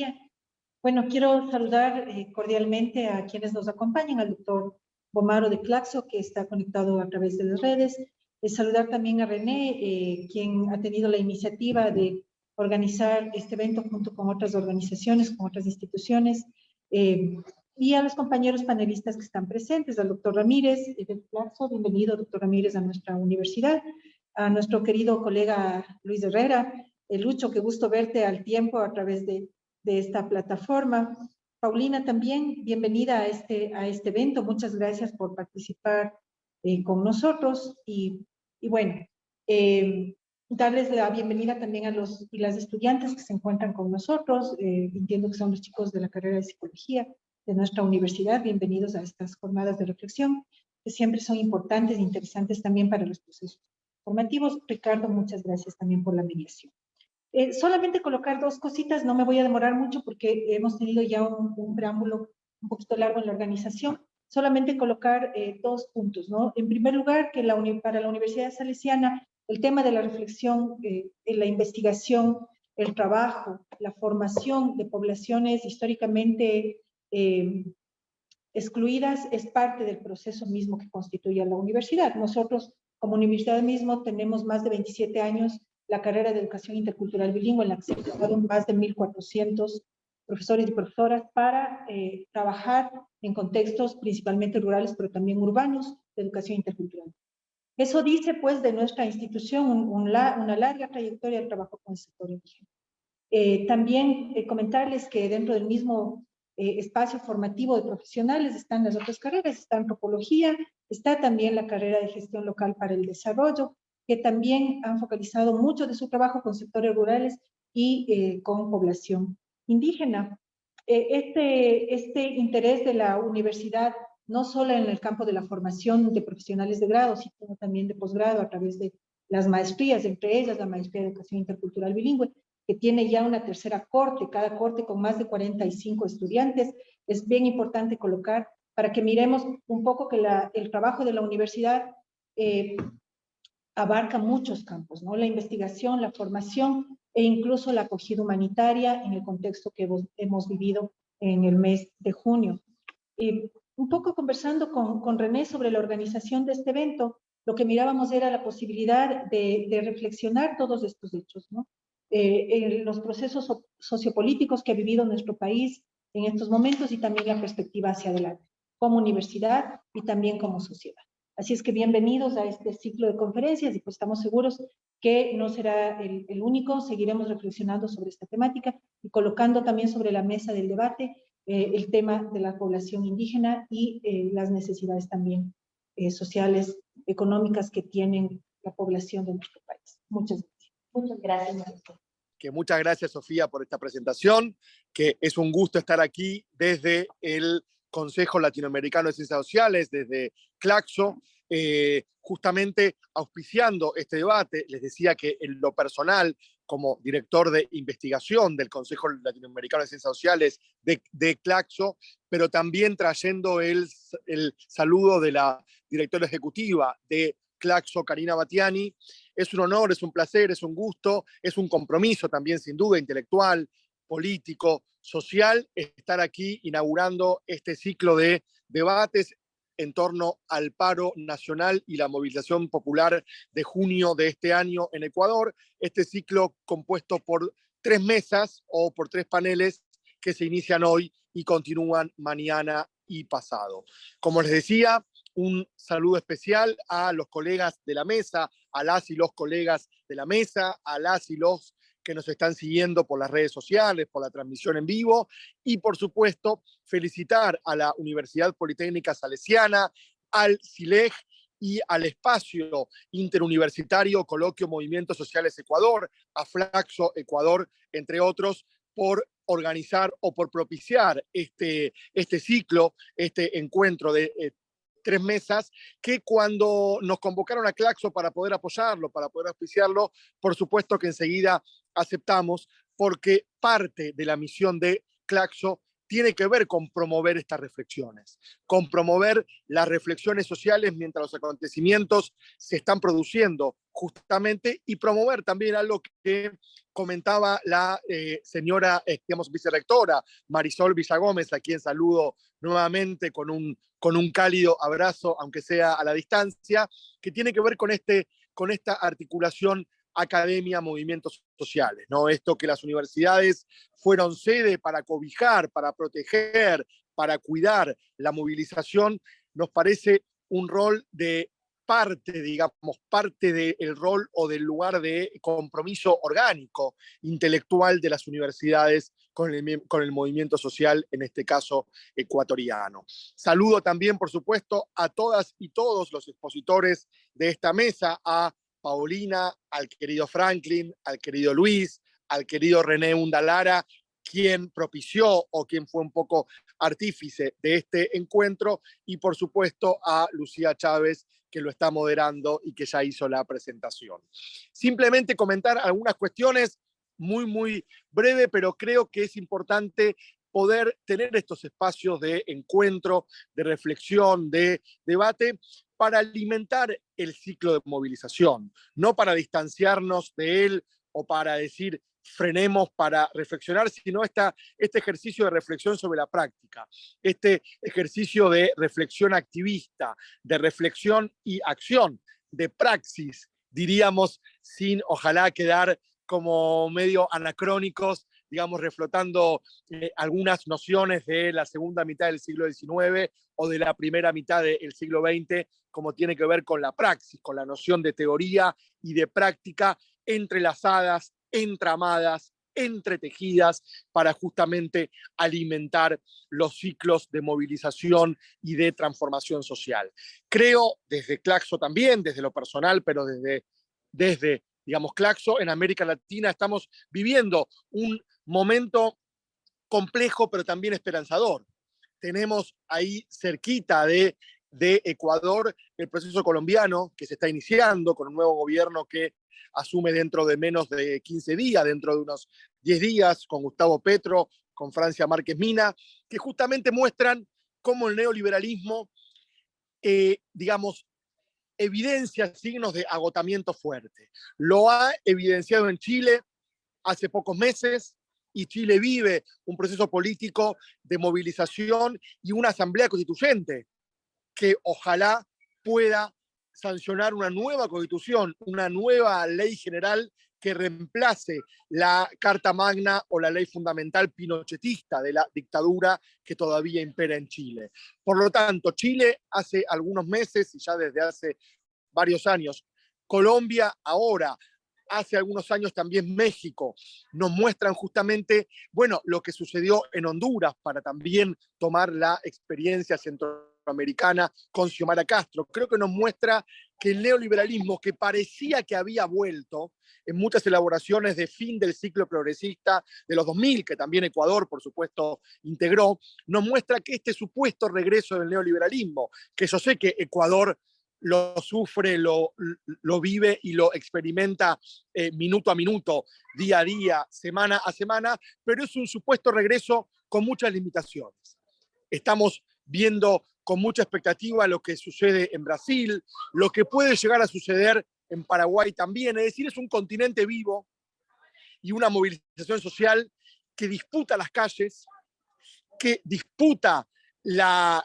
Psicología. Bueno, quiero saludar cordialmente a quienes nos acompañan, al doctor Bomaro de Claxo, que está conectado a través de las redes. Saludar también a René, quien ha tenido la iniciativa de organizar este evento junto con otras organizaciones, con otras instituciones, y a los compañeros panelistas que están presentes, al doctor Ramírez de Claxo. Bienvenido, doctor Ramírez, a nuestra universidad. A nuestro querido colega Luis Herrera. Lucho, qué gusto verte al tiempo a través de esta plataforma. Paulina también, bienvenida a este evento. Muchas gracias por participar con nosotros. Y bueno, darles la bienvenida también a los y las estudiantes que se encuentran con nosotros. Entiendo que son los chicos de la carrera de Psicología de nuestra universidad. Bienvenidos a estas jornadas de reflexión, que siempre son importantes e interesantes también para los procesos formativos. Ricardo, muchas gracias también por la mediación. Solamente colocar dos cositas, no me voy a demorar mucho porque hemos tenido ya un preámbulo un poquito largo en la organización. Solamente colocar dos puntos, ¿no? En primer lugar, que para la Universidad Salesiana el tema de la reflexión, la investigación, el trabajo, la formación de poblaciones históricamente excluidas es parte del proceso mismo que constituye a la universidad. Nosotros, como universidad mismo, tenemos más de 27 años la carrera de Educación Intercultural Bilingüe, en la que se formaron más de 1.400 profesores y profesoras para trabajar en contextos principalmente rurales, pero también urbanos, de educación intercultural. Eso dice, pues, de nuestra institución una larga trayectoria de trabajo con el sector indígena. También comentarles que dentro del mismo espacio formativo de profesionales están las otras carreras, está antropología, está también la carrera de gestión local para el desarrollo, que también han focalizado mucho de su trabajo con sectores rurales y con población indígena. Este interés de la universidad, no solo en el campo de la formación de profesionales de grado, sino también de posgrado a través de las maestrías, entre ellas la maestría de Educación Intercultural Bilingüe, que tiene ya una tercera corte, cada corte con más de 45 estudiantes. Es bien importante colocar para que miremos un poco que el trabajo de la universidad abarca muchos campos, ¿no? La investigación, la formación e incluso la acogida humanitaria en el contexto que hemos vivido en el mes de junio. Un poco conversando con René sobre la organización de este evento, lo que mirábamos era la posibilidad de reflexionar todos estos hechos, ¿no? En los procesos sociopolíticos que ha vivido nuestro país en estos momentos y también la perspectiva hacia adelante, como universidad y también como sociedad. Así es que bienvenidos a este ciclo de conferencias y pues estamos seguros que no será el único, seguiremos reflexionando sobre esta temática y colocando también sobre la mesa del debate el tema de la población indígena y las necesidades también sociales, económicas que tienen la población de nuestro país. Muchas gracias. Muchas gracias, maestro. Que muchas gracias, Sofía, por esta presentación, que es un gusto estar aquí desde el Consejo Latinoamericano de Ciencias Sociales, desde Claxo, justamente auspiciando este debate. Les decía que en lo personal, como director de investigación del Consejo Latinoamericano de Ciencias Sociales de Claxo, pero también trayendo el saludo de la directora ejecutiva de Claxo, Karina Batiani. Es un honor, es un placer, es un gusto, es un compromiso también, sin duda, intelectual, político, social, estar aquí inaugurando este ciclo de debates en torno al paro nacional y la movilización popular de junio de este año en Ecuador. Este ciclo compuesto por 3 mesas o por 3 paneles que se inician hoy y continúan mañana y pasado. Como les decía, un saludo especial a los colegas de la mesa, a las y los colegas de la mesa, a las y los que nos están siguiendo por las redes sociales, por la transmisión en vivo, y por supuesto felicitar a la Universidad Politécnica Salesiana, al CILEG y al espacio interuniversitario Coloquio Movimientos Sociales Ecuador, a Flaxo Ecuador, entre otros, por organizar o por propiciar este ciclo, este encuentro de 3 mesas, que cuando nos convocaron a Claxo para poder apoyarlo, para poder auspiciarlo, por supuesto que enseguida aceptamos, porque parte de la misión de Claxo tiene que ver con promover estas reflexiones, con promover las reflexiones sociales mientras los acontecimientos se están produciendo justamente, y promover también algo que comentaba la señora, digamos, vicerrectora Marisol Villagómez, a quien saludo nuevamente con un cálido abrazo, aunque sea a la distancia, que tiene que ver con esta articulación academia, movimientos sociales, ¿no? Esto que las universidades fueron sede para cobijar, para proteger, para cuidar la movilización, nos parece un rol de parte, digamos, parte del rol o del lugar de compromiso orgánico, intelectual de las universidades con el movimiento social, en este caso ecuatoriano. Saludo también, por supuesto, a todas y todos los expositores de esta mesa, a Paulina, al querido Franklin, al querido Luis, al querido René Undalara, quien propició o quien fue un poco artífice de este encuentro, y por supuesto a Lucía Chávez, que lo está moderando y que ya hizo la presentación. Simplemente comentar algunas cuestiones muy breve, pero creo que es importante poder tener estos espacios de encuentro, de reflexión, de debate, para alimentar el ciclo de movilización, no para distanciarnos de él o para decir frenemos para reflexionar, sino este ejercicio de reflexión sobre la práctica, este ejercicio de reflexión activista, de reflexión y acción, de praxis, diríamos, sin ojalá quedar como medio anacrónicos, digamos, reflotando algunas nociones de la segunda mitad del siglo XIX o de la primera mitad del siglo XX, como tiene que ver con la praxis, con la noción de teoría y de práctica entrelazadas, entramadas, entretejidas, para justamente alimentar los ciclos de movilización y de transformación social. Creo, desde Claxo también, desde lo personal, pero desde digamos, Claxo, en América Latina estamos viviendo un momento complejo, pero también esperanzador. Tenemos ahí cerquita de Ecuador el proceso colombiano que se está iniciando con un nuevo gobierno que asume dentro de menos de 15 días, dentro de unos 10 días, con Gustavo Petro, con Francia Márquez Mina, que justamente muestran cómo el neoliberalismo, digamos, evidencia signos de agotamiento fuerte. Lo ha evidenciado en Chile hace pocos meses, y Chile vive un proceso político de movilización y una asamblea constituyente que ojalá pueda sancionar una nueva constitución, una nueva ley general que reemplace la Carta Magna o la ley fundamental pinochetista de la dictadura que todavía impera en Chile. Por lo tanto, Chile hace algunos meses y ya desde hace varios años, Colombia ahora, hace algunos años también México, nos muestran justamente, bueno, lo que sucedió en Honduras para también tomar la experiencia centroamericana con Xiomara Castro. Creo que nos muestra que el neoliberalismo, que parecía que había vuelto en muchas elaboraciones de fin del ciclo progresista de los 2000, que también Ecuador, por supuesto, integró, nos muestra que este supuesto regreso del neoliberalismo, que yo sé que Ecuador lo sufre, lo vive y lo experimenta minuto a minuto, día a día, semana a semana, pero es un supuesto regreso con muchas limitaciones. Estamos viendo con mucha expectativa lo que sucede en Brasil, lo que puede llegar a suceder en Paraguay también, es decir, es un continente vivo y una movilización social que disputa las calles, que disputa la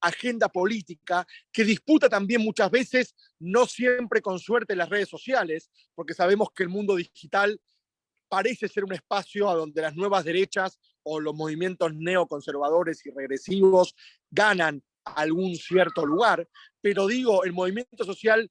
agenda política, que disputa también muchas veces, no siempre con suerte, las redes sociales, porque sabemos que el mundo digital parece ser un espacio a donde las nuevas derechas o los movimientos neoconservadores y regresivos ganan algún cierto lugar, pero digo, el movimiento social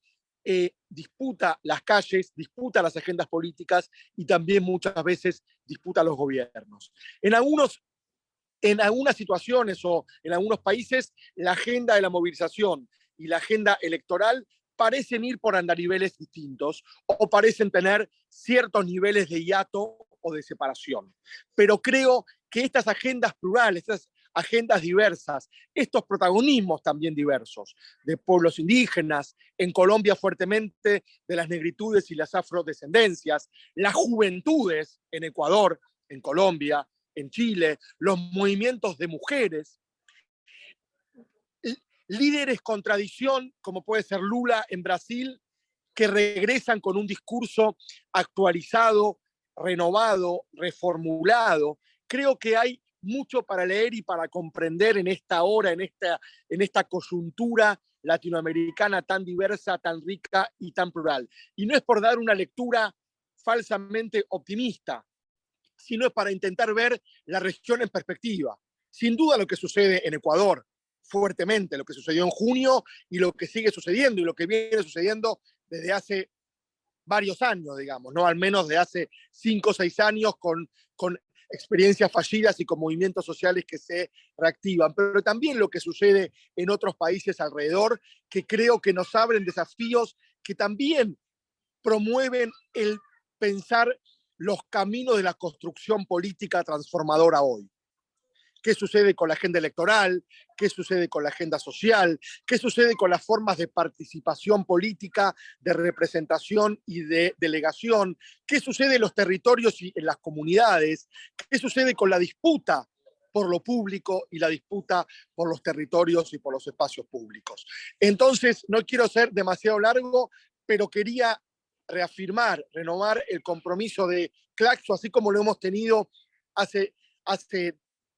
disputa las calles, disputa las agendas políticas y también muchas veces disputa los gobiernos. En algunas situaciones o en algunos países, la agenda de la movilización y la agenda electoral parecen ir por andariveles distintos o parecen tener ciertos niveles de hiato o de separación. Pero creo que estas agendas plurales, estas agendas diversas, estos protagonismos también diversos de pueblos indígenas, en Colombia fuertemente de las negritudes y las afrodescendencias, las juventudes en Ecuador, en Colombia, en Chile, los movimientos de mujeres, líderes con tradición, como puede ser Lula en Brasil, que regresan con un discurso actualizado, renovado, reformulado. Creo que hay mucho para leer y para comprender en esta hora, en esta coyuntura latinoamericana tan diversa, tan rica y tan plural. Y no es por dar una lectura falsamente optimista, sino es para intentar ver la región en perspectiva. Sin duda lo que sucede en Ecuador, fuertemente, lo que sucedió en junio y lo que sigue sucediendo y lo que viene sucediendo desde hace varios años, digamos, ¿no? Al menos de hace 5 o 6 años con experiencias fallidas y con movimientos sociales que se reactivan, pero también lo que sucede en otros países alrededor, que creo que nos abren desafíos que también promueven el pensar los caminos de la construcción política transformadora hoy. ¿Qué sucede con la agenda electoral? ¿Qué sucede con la agenda social? ¿Qué sucede con las formas de participación política, de representación y de delegación? ¿Qué sucede en los territorios y en las comunidades? ¿Qué sucede con la disputa por lo público y la disputa por los territorios y por los espacios públicos? Entonces, no quiero ser demasiado largo, pero quería reafirmar, renovar el compromiso de Claxo, así como lo hemos tenido hace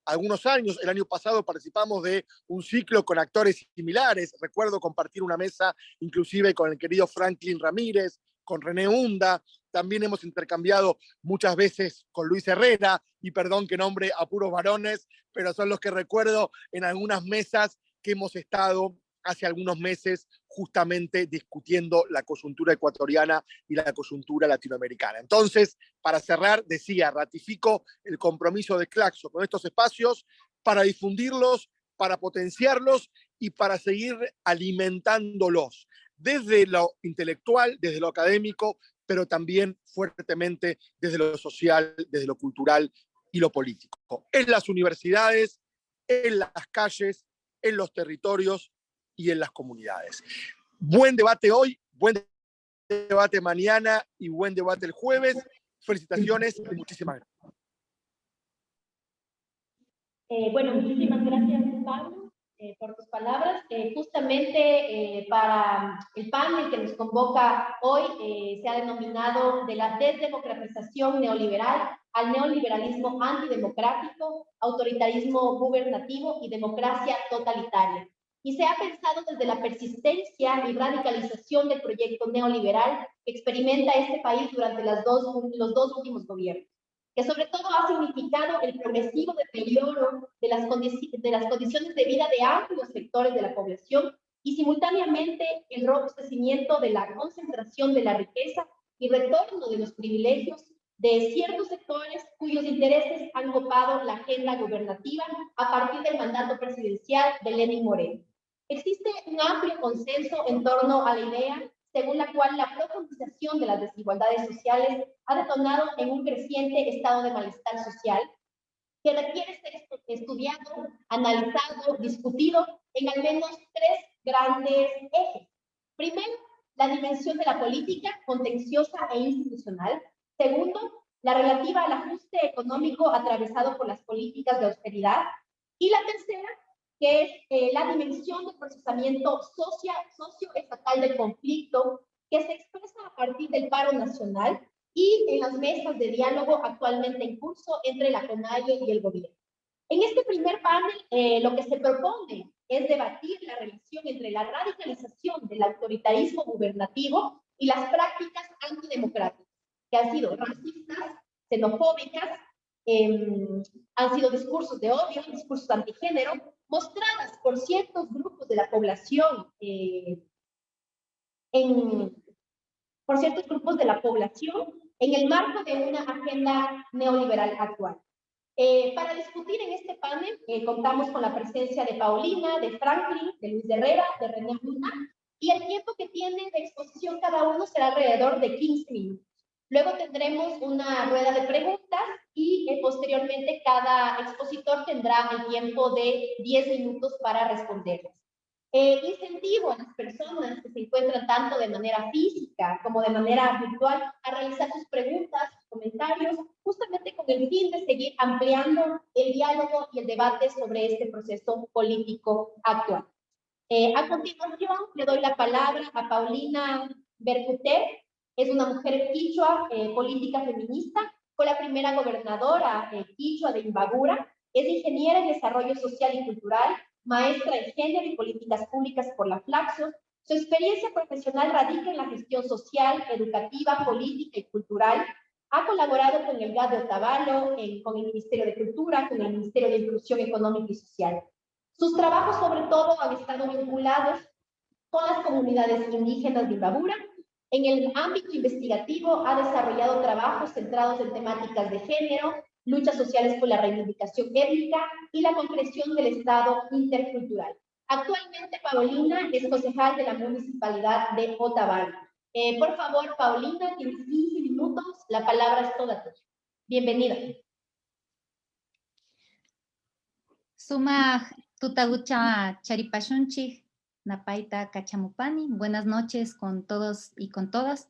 algunos años. El año pasado participamos de un ciclo con actores similares. Recuerdo compartir una mesa inclusive con el querido Franklin Ramírez, con René Hunda. También hemos intercambiado muchas veces con Luis Herrera, y perdón que nombre a puros varones, pero son los que recuerdo en algunas mesas que hemos estado hace algunos meses justamente discutiendo la coyuntura ecuatoriana y la coyuntura latinoamericana. Entonces, para cerrar, decía, ratifico el compromiso de Claxo con estos espacios para difundirlos, para potenciarlos y para seguir alimentándolos desde lo intelectual, desde lo académico, pero también fuertemente desde lo social, desde lo cultural y lo político. En las universidades, en las calles, en los territorios y en las comunidades. Buen debate hoy, buen debate mañana y buen debate el jueves. Felicitaciones y muchísimas gracias. Bueno, muchísimas gracias, Pablo, por tus palabras. Justamente para el panel que nos convoca hoy se ha denominado de la desdemocratización neoliberal al neoliberalismo antidemocrático, autoritarismo gubernativo y democracia totalitaria. Y se ha pensado desde la persistencia y radicalización del proyecto neoliberal que experimenta este país durante los dos últimos gobiernos, que sobre todo ha significado el progresivo deterioro de las condiciones de vida de amplios sectores de la población y simultáneamente el robustecimiento de la concentración de la riqueza y retorno de los privilegios de ciertos sectores cuyos intereses han copado la agenda gubernativa a partir del mandato presidencial de Lenín Moreno. Existe un amplio consenso en torno a la idea según la cual la profundización de las desigualdades sociales ha detonado en un creciente estado de malestar social que requiere ser estudiado, analizado, discutido en al menos 3 grandes ejes. Primero, la dimensión de la política contenciosa e institucional. Segundo, la relativa al ajuste económico atravesado por las políticas de austeridad. Y la tercera, que es la dimensión del procesamiento socioestatal del conflicto, que se expresa a partir del paro nacional y en las mesas de diálogo actualmente en curso entre la CONAIE y el gobierno. En este primer panel, lo que se propone es debatir la relación entre la radicalización del autoritarismo gubernativo y las prácticas antidemocráticas, que han sido racistas, xenofóbicas, han sido discursos de odio, discursos antigénero, mostradas por ciertos grupos de la población, en el marco de una agenda neoliberal actual. Para discutir en este panel, contamos con la presencia de Paulina, de Franklin, de Luis Herrera, de René Luna, y el tiempo que tienen de exposición cada uno será alrededor de 15 minutos. Luego tendremos una rueda de preguntas y posteriormente cada expositor tendrá el tiempo de 10 minutos para responderlas. Incentivo a las personas que se encuentran tanto de manera física como de manera virtual a realizar sus preguntas, sus comentarios, justamente con el fin de seguir ampliando el diálogo y el debate sobre este proceso político actual. A continuación, le doy la palabra a Paulina Bercuté. Es una mujer quichua, política feminista, fue la primera gobernadora quichua de Imbabura, es ingeniera en desarrollo social y cultural, maestra en género y políticas públicas por la Flaxo. Su experiencia profesional radica en la gestión social, educativa, política y cultural. Ha colaborado con el GAD de Otavalo, con el Ministerio de Cultura, con el Ministerio de Inclusión Económica y Social. Sus trabajos, sobre todo, han estado vinculados con las comunidades indígenas de Imbabura. En el ámbito investigativo ha desarrollado trabajos centrados en temáticas de género, luchas sociales por la reivindicación étnica y la concreción del Estado intercultural. Actualmente, Paulina es concejal de la Municipalidad de Otavalo. Por favor, Paulina, tienes 15 minutos, la palabra es toda tuya. Bienvenida. Suma tutagucha charipashunchi, napaita cachamupani. Buenas noches con todos y con todas.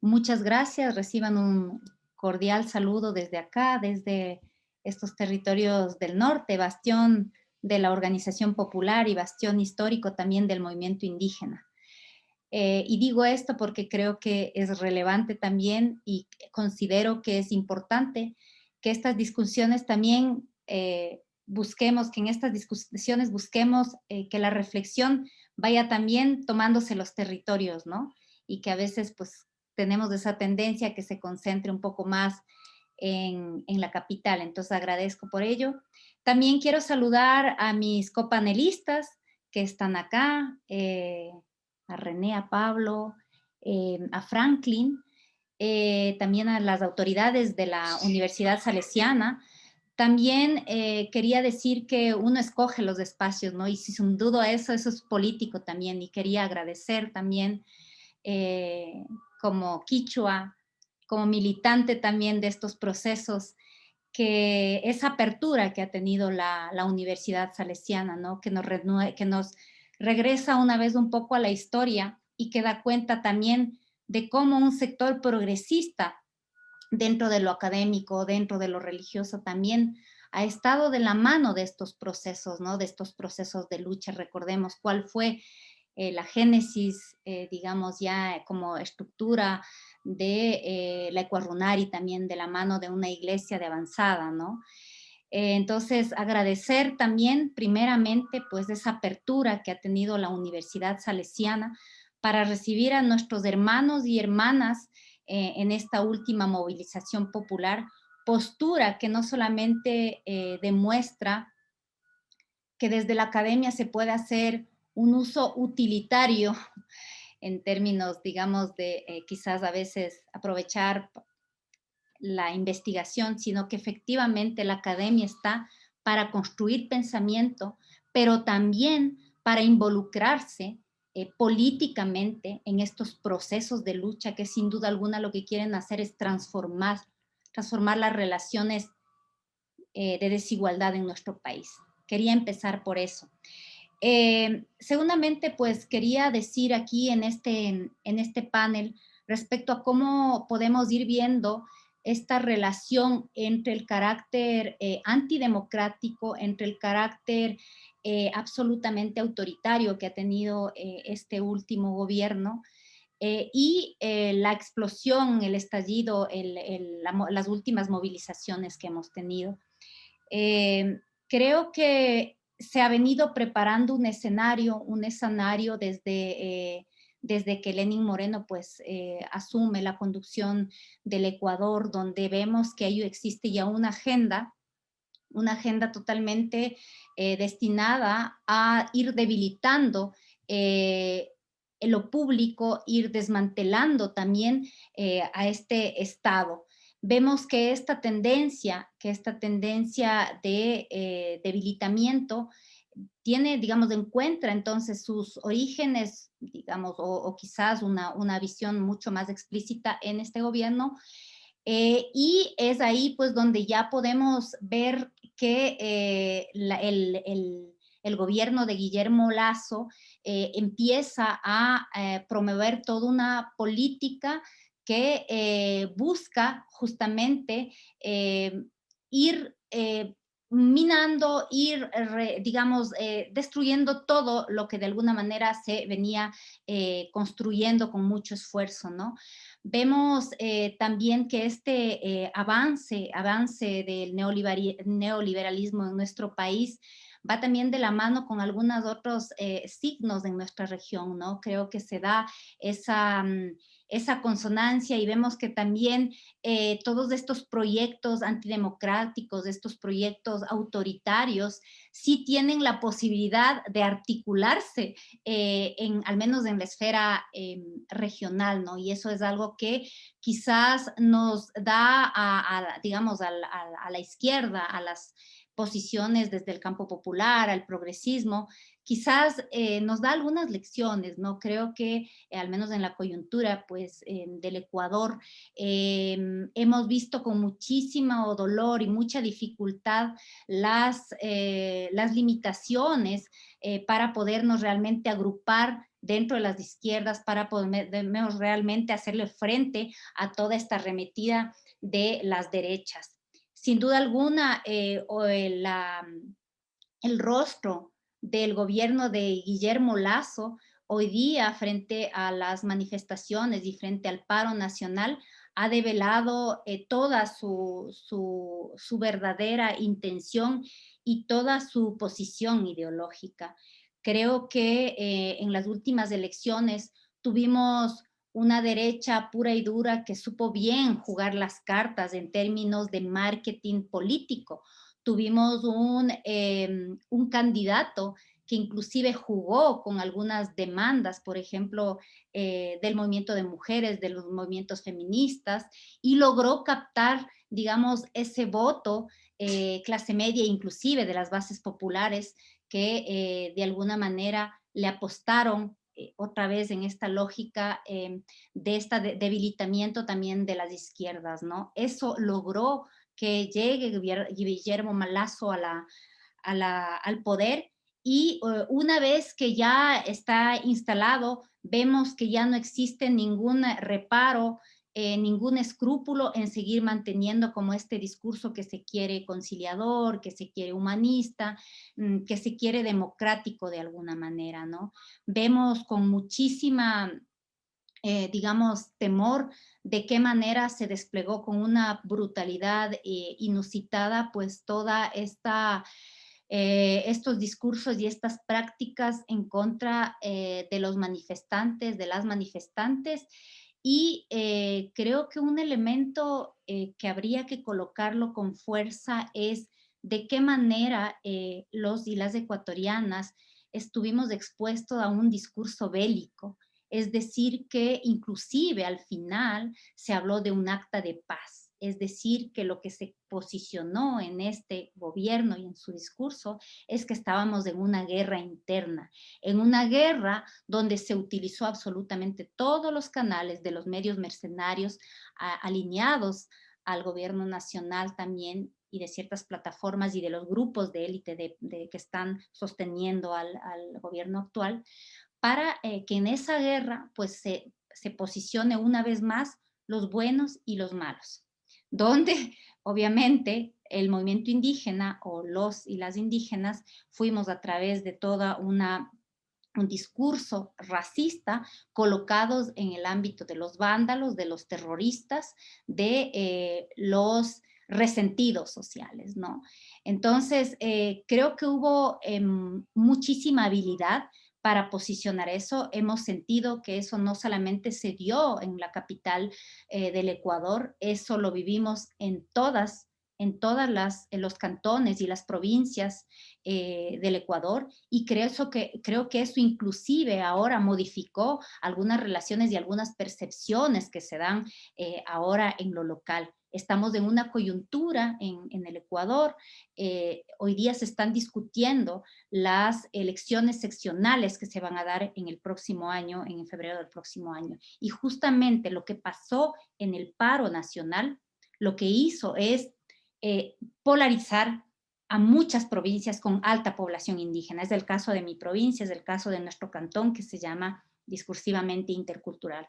Muchas gracias. Reciban un cordial saludo desde acá, desde estos territorios del norte, bastión de la organización popular y bastión histórico también del movimiento indígena. Y digo esto porque creo que es relevante también y considero que es importante que estas discusiones también busquemos, que en estas discusiones busquemos que la reflexión vaya también tomándose los territorios, ¿no? Y que a veces pues tenemos esa tendencia a que se concentre un poco más en la capital. Entonces agradezco por ello. También quiero saludar a mis copanelistas que están acá, a René, a Pablo, a Franklin, también a las autoridades de la Universidad Salesiana. También quería decir que uno escoge los espacios, ¿no? Y sin duda eso es político también. Y quería agradecer también como quichua, como militante también de estos procesos, que esa apertura que ha tenido la Universidad Salesiana, ¿no? Que nos regresa una vez un poco a la historia y que da cuenta también de cómo un sector progresista dentro de lo académico, dentro de lo religioso también ha estado de la mano de estos procesos, ¿no? De estos procesos de lucha. Recordemos cuál fue la génesis, digamos, ya como estructura de la Ecuarunari, también de la mano de una iglesia de avanzada, ¿no? Entonces, agradecer también primeramente pues esa apertura que ha tenido la Universidad Salesiana para recibir a nuestros hermanos y hermanas en esta última movilización popular, postura que no solamente demuestra que desde la academia se puede hacer un uso utilitario en términos, digamos, de quizás a veces aprovechar la investigación, sino que efectivamente la academia está para construir pensamiento, pero también para involucrarse políticamente en estos procesos de lucha que sin duda alguna lo que quieren hacer es transformar las relaciones de desigualdad en nuestro país. Quería empezar por eso. Segundamente, pues quería decir aquí en este panel respecto a cómo podemos ir viendo esta relación entre el carácter antidemocrático, entre el carácter absolutamente autoritario que ha tenido este último gobierno y la explosión, el estallido, las últimas movilizaciones que hemos tenido. Creo que se ha venido preparando un escenario desde que Lenín Moreno pues asume la conducción del Ecuador, donde vemos que ahí existe ya una agenda totalmente destinada a ir debilitando en lo público, ir desmantelando también a este Estado. Vemos que esta tendencia de debilitamiento tiene, digamos, encuentra entonces sus orígenes, digamos, o quizás una visión mucho más explícita en este gobierno, y es ahí pues donde ya podemos ver que el gobierno de Guillermo Lasso empieza a promover toda una política que busca justamente ir minando, digamos, destruyendo todo lo que de alguna manera se venía construyendo con mucho esfuerzo, ¿no? Vemos también que este avance del neoliberalismo en nuestro país va también de la mano con algunos otros signos en nuestra región, ¿no? Creo que se da esa consonancia y vemos que también todos estos proyectos antidemocráticos, estos proyectos autoritarios, sí tienen la posibilidad de articularse al menos en la esfera regional, ¿no? Y eso es algo que quizás nos da, digamos, a la izquierda, a las posiciones desde el campo popular, al progresismo, quizás nos da algunas lecciones, ¿no? Creo que al menos en la coyuntura, pues, del Ecuador, hemos visto con muchísimo dolor y mucha dificultad las limitaciones para podernos realmente agrupar dentro de las izquierdas, para poder realmente hacerle frente a toda esta arremetida de las derechas. Sin duda alguna, el rostro del gobierno de Guillermo Lasso hoy día frente a las manifestaciones y frente al paro nacional ha develado toda su verdadera intención y toda su posición ideológica. Creo que en las últimas elecciones tuvimos una derecha pura y dura que supo bien jugar las cartas en términos de marketing político. Tuvimos un candidato que inclusive jugó con algunas demandas, por ejemplo, del movimiento de mujeres, de los movimientos feministas, y logró captar, digamos, ese voto clase media, inclusive de las bases populares, que de alguna manera le apostaron otra vez en esta lógica de este debilitamiento también de las izquierdas, ¿no? Eso logró que llegue Guillermo Lasso al poder y una vez que ya está instalado, vemos que ya no existe ningún reparo, ningún escrúpulo en seguir manteniendo como este discurso que se quiere conciliador, que se quiere humanista, que se quiere democrático de alguna manera, ¿no? Vemos con muchísima, digamos, temor de qué manera se desplegó con una brutalidad inusitada, pues toda estos discursos y estas prácticas en contra de los manifestantes, de las manifestantes. Y creo que un elemento que habría que colocarlo con fuerza es de qué manera los y las ecuatorianas estuvimos expuestos a un discurso bélico. Es decir, que inclusive al final se habló de un acta de paz. Es decir, que lo que se posicionó en este gobierno y en su discurso es que estábamos en una guerra interna, en una guerra donde se utilizó absolutamente todos los canales de los medios mercenarios alineados al gobierno nacional también y de ciertas plataformas y de los grupos de élite que están sosteniendo al gobierno actual, para que en esa guerra pues se posicione una vez más los buenos y los malos, donde obviamente el movimiento indígena o los y las indígenas fuimos a través de toda un discurso racista colocados en el ámbito de los vándalos, de los terroristas, de los resentidos sociales, ¿no? Entonces, creo que hubo muchísima habilidad para posicionar eso. Hemos sentido que eso no solamente se dio en la capital del Ecuador, eso lo vivimos en los cantones y las provincias del Ecuador, y creo que eso inclusive ahora modificó algunas relaciones y algunas percepciones que se dan ahora en lo local. Estamos en una coyuntura en el Ecuador. Hoy día se están discutiendo las elecciones seccionales que se van a dar en el próximo año, en febrero del próximo año. Y justamente lo que pasó en el paro nacional, lo que hizo es polarizar a muchas provincias con alta población indígena. Es el caso de mi provincia, es el caso de nuestro cantón, que se llama discursivamente intercultural.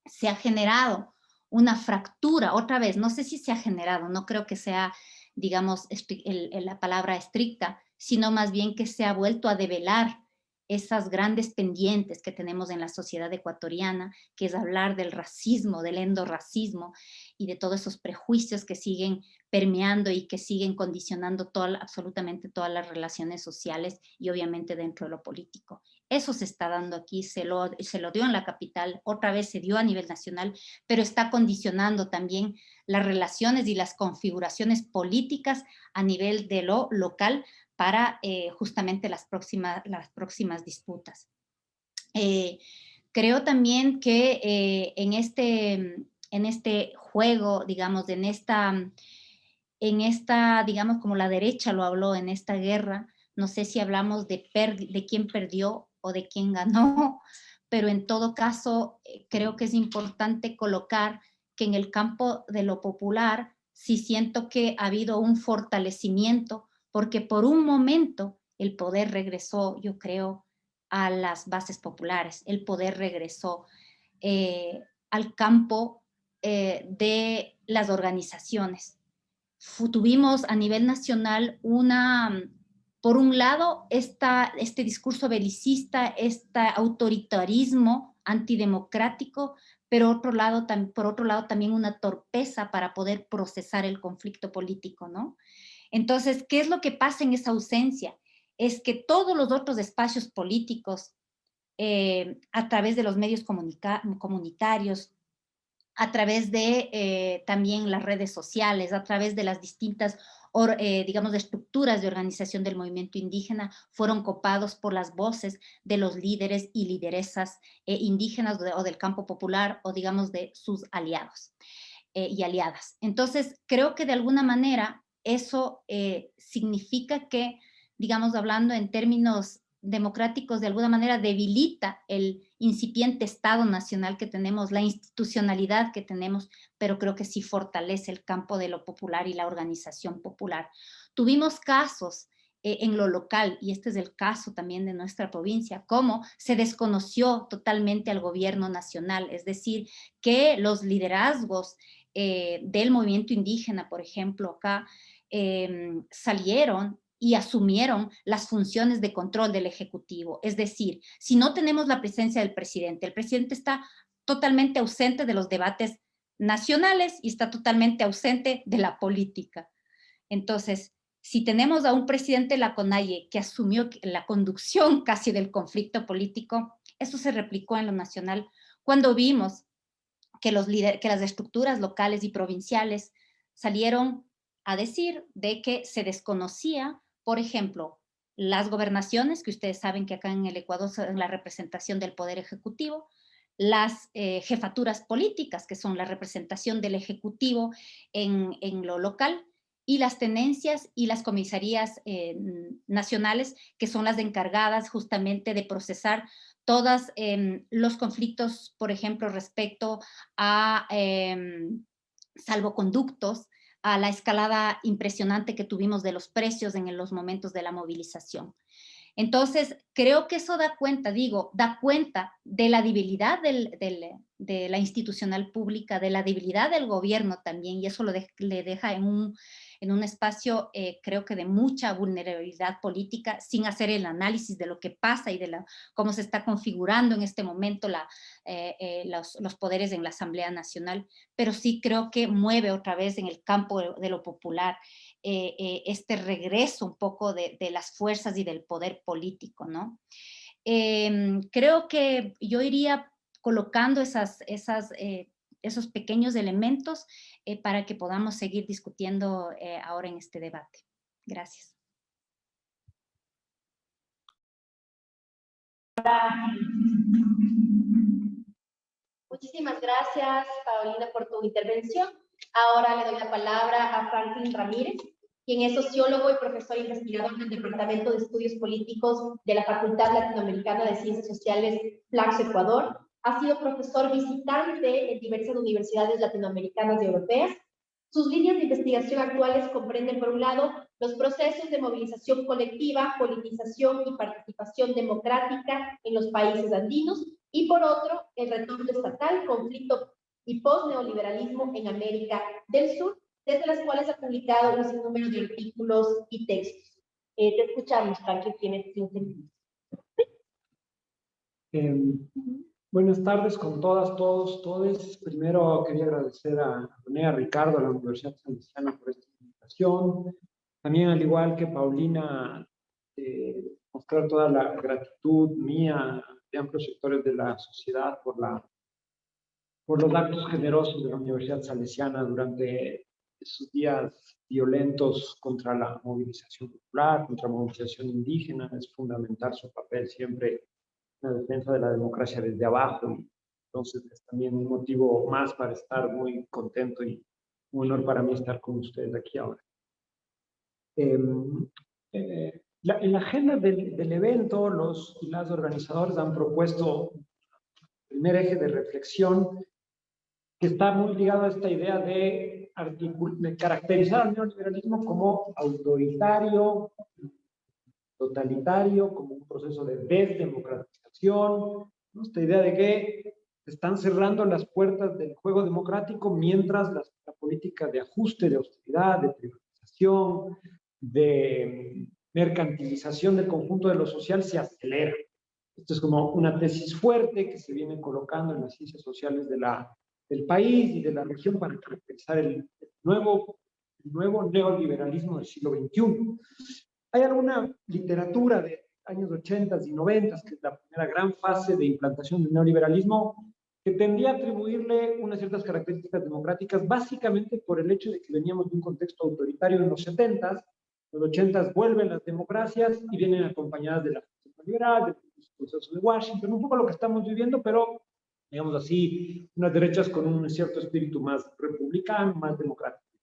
Se ha generado una fractura, otra vez, no sé si se ha generado, no creo que sea, digamos, la palabra estricta, sino más bien que se ha vuelto a develar esas grandes pendientes que tenemos en la sociedad ecuatoriana, que es hablar del racismo, del endorracismo y de todos esos prejuicios que siguen permeando y que siguen condicionando absolutamente todas las relaciones sociales y obviamente dentro de lo político. Eso se está dando aquí, se lo dio en la capital, otra vez se dio a nivel nacional, pero está condicionando también las relaciones y las configuraciones políticas a nivel de lo local para justamente las próximas disputas. Creo también que en este juego, digamos, en esta, digamos, como la derecha lo habló, en esta guerra, no sé si hablamos de quién perdió o de quién ganó, pero en todo caso creo que es importante colocar que en el campo de lo popular sí siento que ha habido un fortalecimiento, porque por un momento el poder regresó, yo creo, a las bases populares, el poder regresó al campo de las organizaciones. Tuvimos a nivel nacional por un lado, este discurso belicista, este autoritarismo antidemocrático, pero por otro lado también una torpeza para poder procesar el conflicto político, ¿no? Entonces, ¿qué es lo que pasa en esa ausencia? Es que todos los otros espacios políticos, a través de los medios comunitarios, a través de también las redes sociales, a través de las distintas, digamos, estructuras de organización del movimiento indígena, fueron copados por las voces de los líderes y lideresas indígenas o del campo popular o, digamos, de sus aliados y aliadas. Entonces, creo que de alguna manera eso significa que, digamos, hablando en términos democráticos, de alguna manera debilita el incipiente Estado nacional que tenemos, la institucionalidad que tenemos, pero creo que sí fortalece el campo de lo popular y la organización popular. Tuvimos casos en lo local, y este es el caso también de nuestra provincia, cómo se desconoció totalmente al gobierno nacional, es decir, que los liderazgos del movimiento indígena, por ejemplo, acá, salieron y asumieron las funciones de control del Ejecutivo. Es decir, si no tenemos la presencia del presidente, el presidente está totalmente ausente de los debates nacionales y está totalmente ausente de la política. Entonces, si tenemos a un presidente de la CONAIE que asumió la conducción casi del conflicto político, eso se replicó en lo nacional cuando vimos que las estructuras locales y provinciales salieron a decir de que se desconocía, por ejemplo, las gobernaciones, que ustedes saben que acá en el Ecuador son la representación del Poder Ejecutivo, las jefaturas políticas, que son la representación del Ejecutivo en lo local, y las tenencias y las comisarías nacionales, que son las encargadas justamente de procesar todos los conflictos, por ejemplo, respecto a salvoconductos, a la escalada impresionante que tuvimos de los precios en los momentos de la movilización. Entonces, creo que eso da cuenta de la debilidad de la institucional pública, de la debilidad del gobierno también, y eso le deja en un espacio, creo que de mucha vulnerabilidad política, sin hacer el análisis de lo que pasa y de cómo se está configurando en este momento los poderes en la Asamblea Nacional, pero sí creo que mueve otra vez en el campo de lo popular este regreso un poco de las fuerzas y del poder político, ¿no? Creo que yo iría colocando esos pequeños elementos para que podamos seguir discutiendo ahora en este debate. Gracias. Muchísimas gracias, Paulina, por tu intervención. Ahora le doy la palabra a Franklin Ramírez, quien es sociólogo y profesor investigador del Departamento de Estudios Políticos de la Facultad Latinoamericana de Ciencias Sociales, Flaxo, Ecuador. Ha sido profesor visitante en diversas universidades latinoamericanas y europeas. Sus líneas de investigación actuales comprenden, por un lado, los procesos de movilización colectiva, politización y participación democrática en los países andinos, y por otro, el retorno estatal, conflicto y post-neoliberalismo en América del Sur, desde las cuales ha publicado un sinnúmero de artículos y textos. Te escuchamos, Franklin, tienes 15 minutos. Buenas tardes con todas, todos, todes. Primero quería agradecer a René, a Ricardo, a la Universidad Salesiana por esta invitación. También, al igual que Paulina, mostrar toda la gratitud mía de amplios sectores de la sociedad por los actos generosos de la Universidad Salesiana durante esos días violentos contra la movilización popular, contra la movilización indígena. Es fundamental su papel siempre en la defensa de la democracia desde abajo. Y entonces es también un motivo más para estar muy contento y un honor para mí estar con ustedes aquí ahora. En la agenda del evento, los y las organizadores han propuesto un primer eje de reflexión que está muy ligado a esta idea de caracterizar al neoliberalismo como autoritario, totalitario, como un proceso de desdemocratización, ¿no? Esta idea de que están cerrando las puertas del juego democrático mientras la política de ajuste, de austeridad, de privatización, de mercantilización del conjunto de lo social se acelera. Esto es como una tesis fuerte que se viene colocando en las ciencias sociales del país y de la región para caracterizar el nuevo neoliberalismo del siglo XXI. Hay alguna literatura de años 80 y 90, que es la primera gran fase de implantación del neoliberalismo, que tendía a atribuirle unas ciertas características democráticas, básicamente por el hecho de que veníamos de un contexto autoritario en los 70s. Los 80s vuelven las democracias y vienen acompañadas de la Constitución liberal, del proceso de Washington, un poco lo que estamos viviendo, pero, digamos así, unas derechas con un cierto espíritu más republicano, más democrático.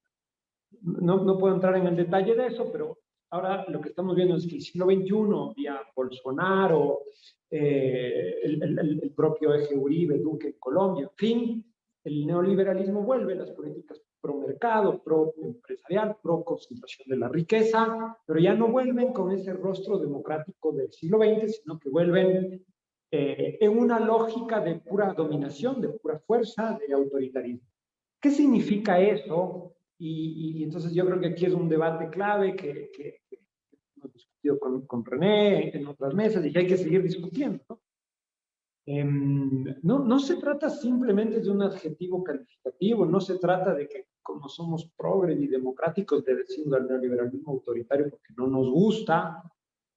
No puedo entrar en el detalle de eso, pero ahora lo que estamos viendo es que el siglo XXI, vía Bolsonaro, el propio eje Uribe, Duque en Colombia, en fin, el neoliberalismo vuelve, las políticas pro mercado, pro empresarial, pro concentración de la riqueza, pero ya no vuelven con ese rostro democrático del siglo XX, sino que vuelven en una lógica de pura dominación, de pura fuerza, de autoritarismo. ¿Qué significa eso? Y entonces yo creo que aquí es un debate clave que hemos discutido con René en otras mesas y que hay que seguir discutiendo, ¿no? No se trata simplemente de un adjetivo calificativo, no se trata de que como somos progres y democráticos le decimos al neoliberalismo autoritario porque no nos gusta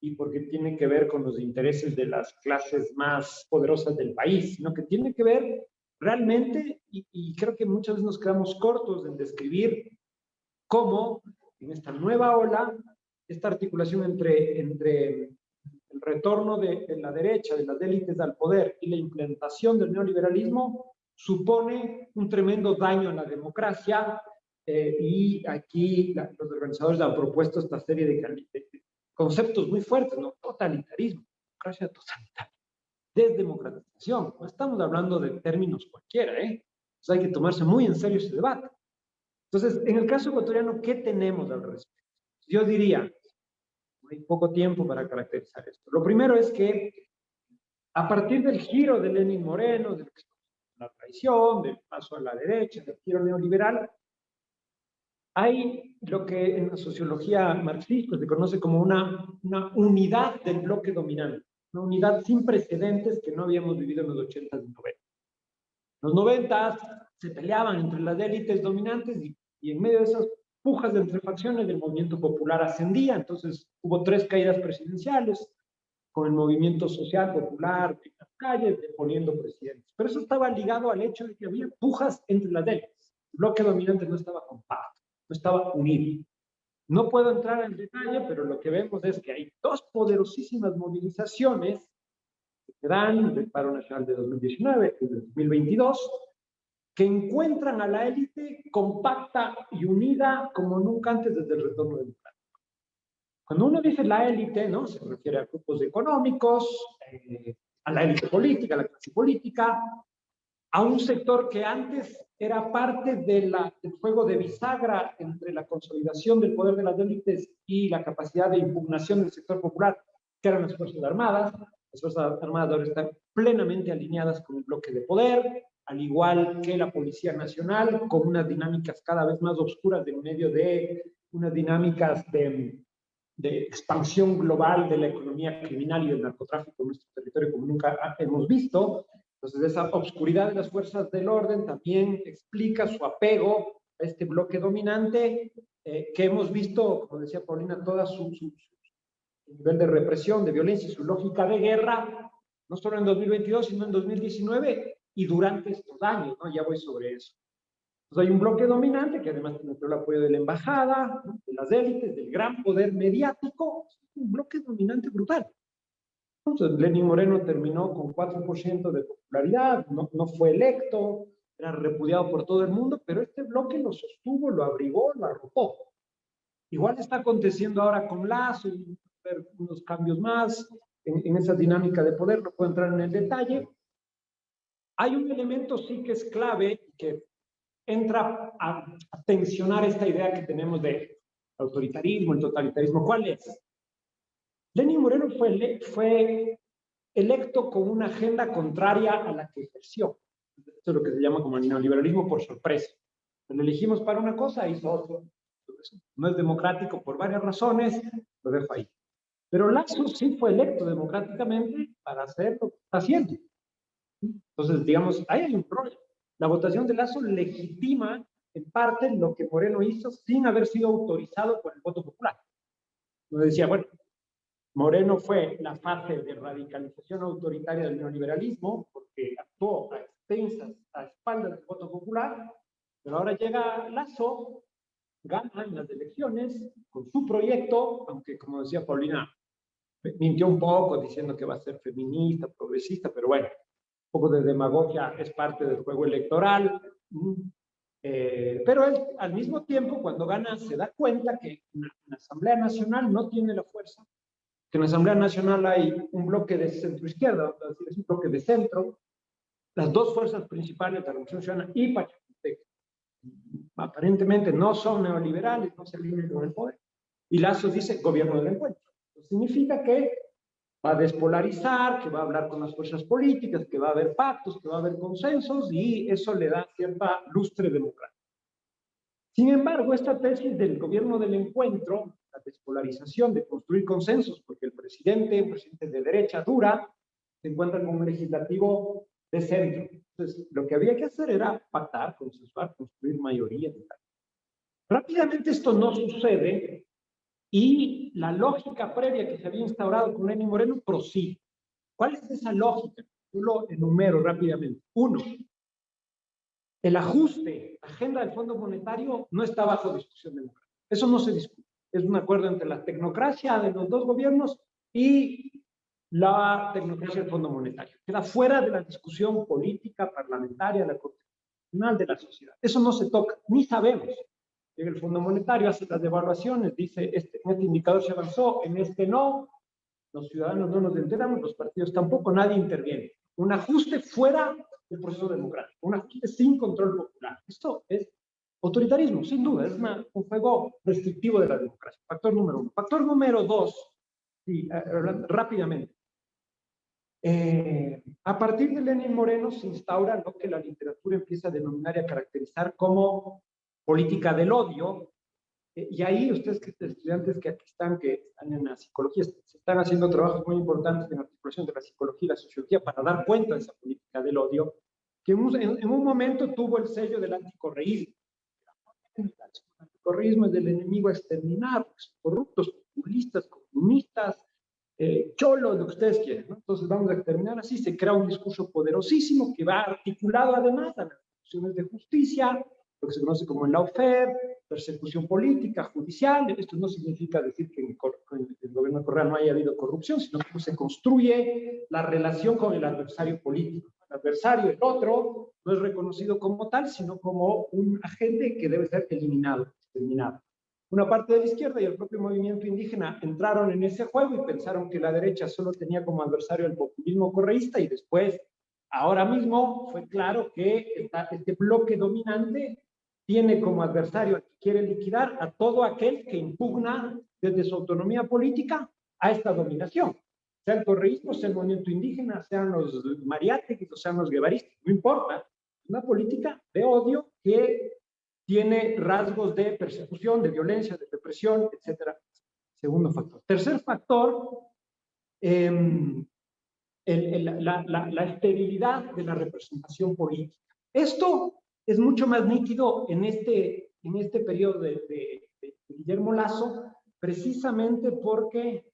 y porque tiene que ver con los intereses de las clases más poderosas del país, sino que tiene que ver realmente, y creo que muchas veces nos quedamos cortos en describir cómo en esta nueva ola, esta articulación entre el retorno de la derecha, de las élites al poder y la implementación del neoliberalismo supone un tremendo daño a la democracia, y aquí los organizadores han propuesto esta serie de conceptos muy fuertes, ¿no? Totalitarismo, democracia totalitaria, desdemocratización. No estamos hablando de términos cualquiera, ¿eh? Entonces hay que tomarse muy en serio ese debate. Entonces, en el caso ecuatoriano, ¿qué tenemos al respecto? Yo diría, hay poco tiempo para caracterizar esto. Lo primero es que a partir del giro de Lenín Moreno, de la traición, del paso a la derecha, del giro neoliberal, hay lo que en la sociología marxista se conoce como una unidad del bloque dominante, una unidad sin precedentes que no habíamos vivido en los 80s y 90s. Los 90s se peleaban entre las élites dominantes y en medio de esas pujas entre facciones el movimiento popular ascendía, entonces hubo 3 caídas presidenciales con el movimiento social popular en las calles deponiendo presidentes. Pero eso estaba ligado al hecho de que había pujas entre las élites. El bloque dominante no estaba compacto, no estaba unido. No puedo entrar en detalle, pero lo que vemos es que hay 2 poderosísimas movilizaciones que se dan del paro nacional de 2019 y de 2022, que encuentran a la élite compacta y unida como nunca antes desde el retorno democrático. Cuando uno dice la élite, ¿no? Se refiere a grupos económicos, a la élite política, a la clase política, a un sector que antes era parte del juego de bisagra entre la consolidación del poder de las élites y la capacidad de impugnación del sector popular, que eran las Fuerzas Armadas. Las Fuerzas Armadas ahora están plenamente alineadas con el bloque de poder, al igual que la Policía Nacional, con unas dinámicas cada vez más oscuras en medio de unas dinámicas de expansión global de la economía criminal y del narcotráfico en nuestro territorio como nunca hemos visto. Entonces, esa obscuridad de las fuerzas del orden también explica su apego a este bloque dominante que hemos visto, como decía Paulina, toda su nivel de represión, de violencia y su lógica de guerra, no solo en 2022, sino en 2019 y durante estos años, ¿no? Ya voy sobre eso. Entonces hay un bloque dominante que además tiene el apoyo de la embajada, ¿no? De las élites, del gran poder mediático, un bloque dominante brutal. Entonces Lenín Moreno terminó con 4% de popularidad, no fue electo, era repudiado por todo el mundo, pero este bloque lo sostuvo, lo abrigó, lo arropó. Igual está aconteciendo ahora con Lasso, y ver unos cambios más en esa dinámica de poder, no puedo entrar en el detalle. Hay un elemento sí que es clave, que entra a tensionar esta idea que tenemos de autoritarismo, el totalitarismo. ¿Cuál es? Lenín Moreno fue electo con una agenda contraria a la que ejerció. Esto es lo que se llama como el neoliberalismo por sorpresa. Lo elegimos para una cosa, hizo otro. No es democrático por varias razones, lo dejo ahí. Pero Lasso sí fue electo democráticamente para hacer lo que está haciendo. Entonces, digamos, ahí hay un problema. La votación de Lasso legitima en parte lo que Moreno hizo sin haber sido autorizado por el voto popular. Nos decía, bueno, Moreno fue la fase de radicalización autoritaria del neoliberalismo porque actuó a expensas, a espaldas del voto popular, pero ahora llega Lasso, gana en las elecciones con su proyecto, aunque como decía Paulina, mintió un poco diciendo que va a ser feminista, progresista, pero bueno, un poco de demagogia es parte del juego electoral. Pero él, al mismo tiempo, cuando gana, se da cuenta que la Asamblea Nacional no tiene la fuerza, que en la Asamblea Nacional hay un bloque de centro-izquierda, es un bloque de centro, las dos fuerzas principales, la Revolución Ciudadana y Pachacútec, aparentemente no son neoliberales, no se alinean con el poder. Y Lasso dice gobierno del encuentro. Eso significa que va a despolarizar, que va a hablar con las fuerzas políticas, que va a haber pactos, que va a haber consensos, y eso le da cierta lustre democrática. Sin embargo, esta tesis del gobierno del encuentro, la despolarización de construir consensos, porque el presidente, un presidente de derecha dura, se encuentra con un legislativo de centro. Entonces, lo que había que hacer era pactar, consensuar, construir mayoría. Rápidamente esto no sucede y la lógica previa que se había instaurado con Lenín Moreno prosigue. ¿Cuál es esa lógica? Yo lo enumero rápidamente. Uno, el ajuste, la agenda del Fondo Monetario no está bajo discusión democrática. Eso no se discute. Es un acuerdo entre la tecnocracia de los dos gobiernos y la tecnocracia del Fondo Monetario. Queda fuera de la discusión política, parlamentaria, de la constitucional, de la sociedad. Eso no se toca, ni sabemos. Llega el Fondo Monetario, hace las evaluaciones, dice, en este indicador se avanzó, en este no, los ciudadanos no nos enteramos, los partidos tampoco, nadie interviene. Un ajuste fuera del proceso democrático, un ajuste sin control popular. Esto es autoritarismo, sin duda, es un juego restrictivo de la democracia. Factor número uno. Factor número dos, sí, rápidamente. A partir de Lenín Moreno se instaura lo que la literatura empieza a denominar y a caracterizar como política del odio, y ahí ustedes, estudiantes que aquí están, que están en la psicología, se están haciendo trabajos muy importantes en la articulación de la psicología y la sociología para dar cuenta de esa política del odio, que en un momento tuvo el sello del anticorreísmo. El anticorreísmo es del enemigo a exterminar, corruptos, populistas, comunistas, cholos, lo que ustedes quieren, ¿no? Entonces vamos a exterminar así, se crea un discurso poderosísimo que va articulado además a las instituciones de justicia, lo que se conoce como el lawfare, persecución política, judicial. Esto no significa decir que en el gobierno de Correa no haya habido corrupción, sino que se construye la relación con el adversario político. El adversario, el otro, no es reconocido como tal, sino como un agente que debe ser eliminado, exterminado. Una parte de la izquierda y el propio movimiento indígena entraron en ese juego y pensaron que la derecha solo tenía como adversario el populismo correísta y después Ahora mismo fue claro que este bloque dominante tiene como adversario al que quiere liquidar a todo aquel que impugna desde su autonomía política a esta dominación. Sea el correísmo, sea el movimiento indígena, sean los mariátegui, o sean los guevaristas, no importa. Una política de odio que tiene rasgos de persecución, de violencia, de represión, etcétera. Segundo factor. Tercer factor, la esterilidad de la representación política. Esto es mucho más nítido en este periodo de Guillermo Lasso, precisamente porque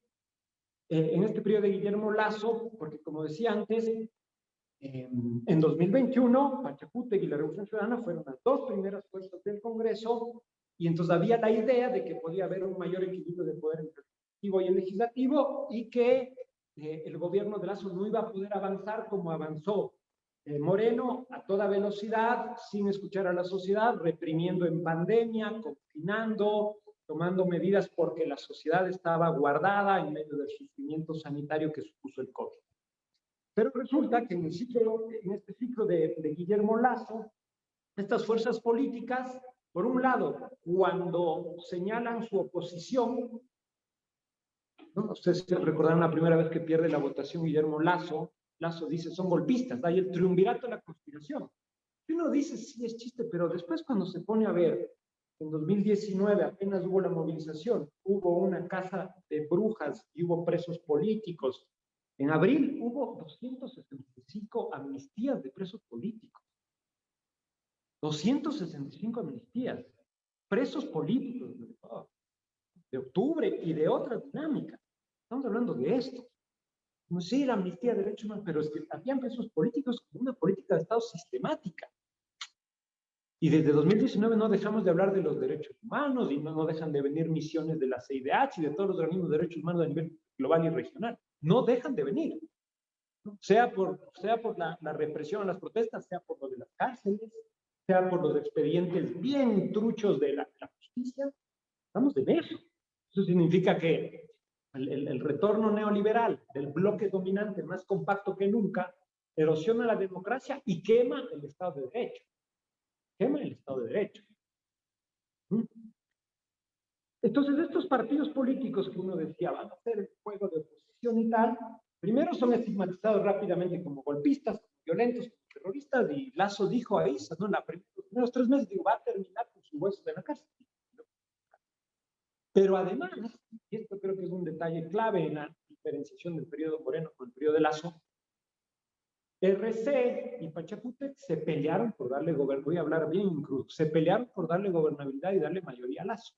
en este periodo de Guillermo Lasso, porque como decía antes, en 2021, Pachacutic y la Revolución Ciudadana fueron las dos primeras fuerzas del Congreso, y entonces había la idea de que podía haber un mayor equilibrio de poder entre el ejecutivo y el legislativo, y que el gobierno de Lasso no iba a poder avanzar como avanzó Moreno, a toda velocidad, sin escuchar a la sociedad, reprimiendo en pandemia, confinando, tomando medidas porque la sociedad estaba guardada en medio del sufrimiento sanitario que supuso el COVID. Pero resulta que en este ciclo de Guillermo Lasso, estas fuerzas políticas, por un lado, cuando señalan su oposición, ¿no? Ustedes recordarán la primera vez que pierde la votación Guillermo Lasso, Lasso dice, son golpistas, hay el triunvirato de la conspiración. Y uno dice, sí, es chiste, pero después cuando se pone a ver, en 2019 apenas hubo la movilización, hubo una casa de brujas y hubo presos políticos. En abril hubo 265 amnistías de presos políticos. 265 amnistías. Presos políticos de octubre y de otra dinámica. Estamos hablando de esto. No sé, la amnistía de derechos humanos, pero es que habían presos políticos como una política de Estado sistemática. Y desde 2019 no dejamos de hablar de los derechos humanos y no dejan de venir misiones de la CIDH y de todos los organismos de derechos humanos a nivel global y regional. No dejan de venir. Sea por la represión a las protestas, sea por lo de las cárceles, sea por los expedientes bien truchos de la justicia. Estamos en eso. Eso significa que el retorno neoliberal del bloque dominante más compacto que nunca erosiona la democracia y quema el Estado de Derecho. Quema el Estado de Derecho. Entonces, estos partidos políticos que uno decía van a hacer el juego de oposición y tal, primero son estigmatizados rápidamente como golpistas, como violentos, como terroristas, y Lasso dijo ahí, ¿no? Los primeros 3 meses, digo, va a terminar con sus huesos en la cárcel. Pero además, y esto creo que es un detalle clave en la diferenciación del periodo Moreno con el periodo de Lasso, RC y Pachacutic se pelearon por darle gobernabilidad, voy a hablar bien incluso, se pelearon por darle gobernabilidad y darle mayoría a Lasso.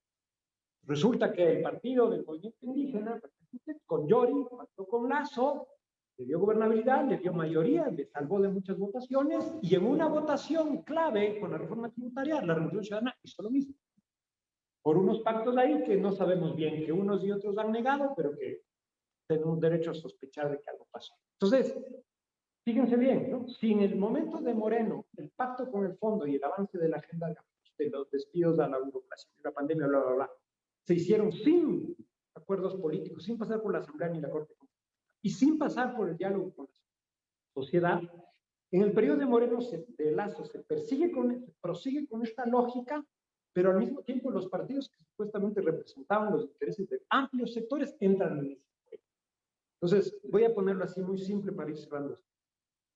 Resulta que el partido del movimiento indígena, Pachacutic, con Yori, pactó con Lasso, le dio gobernabilidad, le dio mayoría, le salvó de muchas votaciones, y en una votación clave con la reforma tributaria, la Revolución Ciudadana hizo lo mismo. Por unos pactos ahí que no sabemos bien, que unos y otros han negado, pero que tenemos derecho a sospechar de que algo pasó. Entonces, fíjense bien, ¿no? Si en el momento de Moreno, el pacto con el fondo y el avance de la agenda de los despidos a la burocracia, de la pandemia, bla, bla, bla, se hicieron sin acuerdos políticos, sin pasar por la Asamblea ni la Corte y sin pasar por el diálogo con la sociedad, en el periodo de Moreno de Lasso se prosigue con esta lógica, pero al mismo tiempo los partidos que supuestamente representaban los intereses de amplios sectores entran en ese juego. Entonces, voy a ponerlo así muy simple para ir cerrando.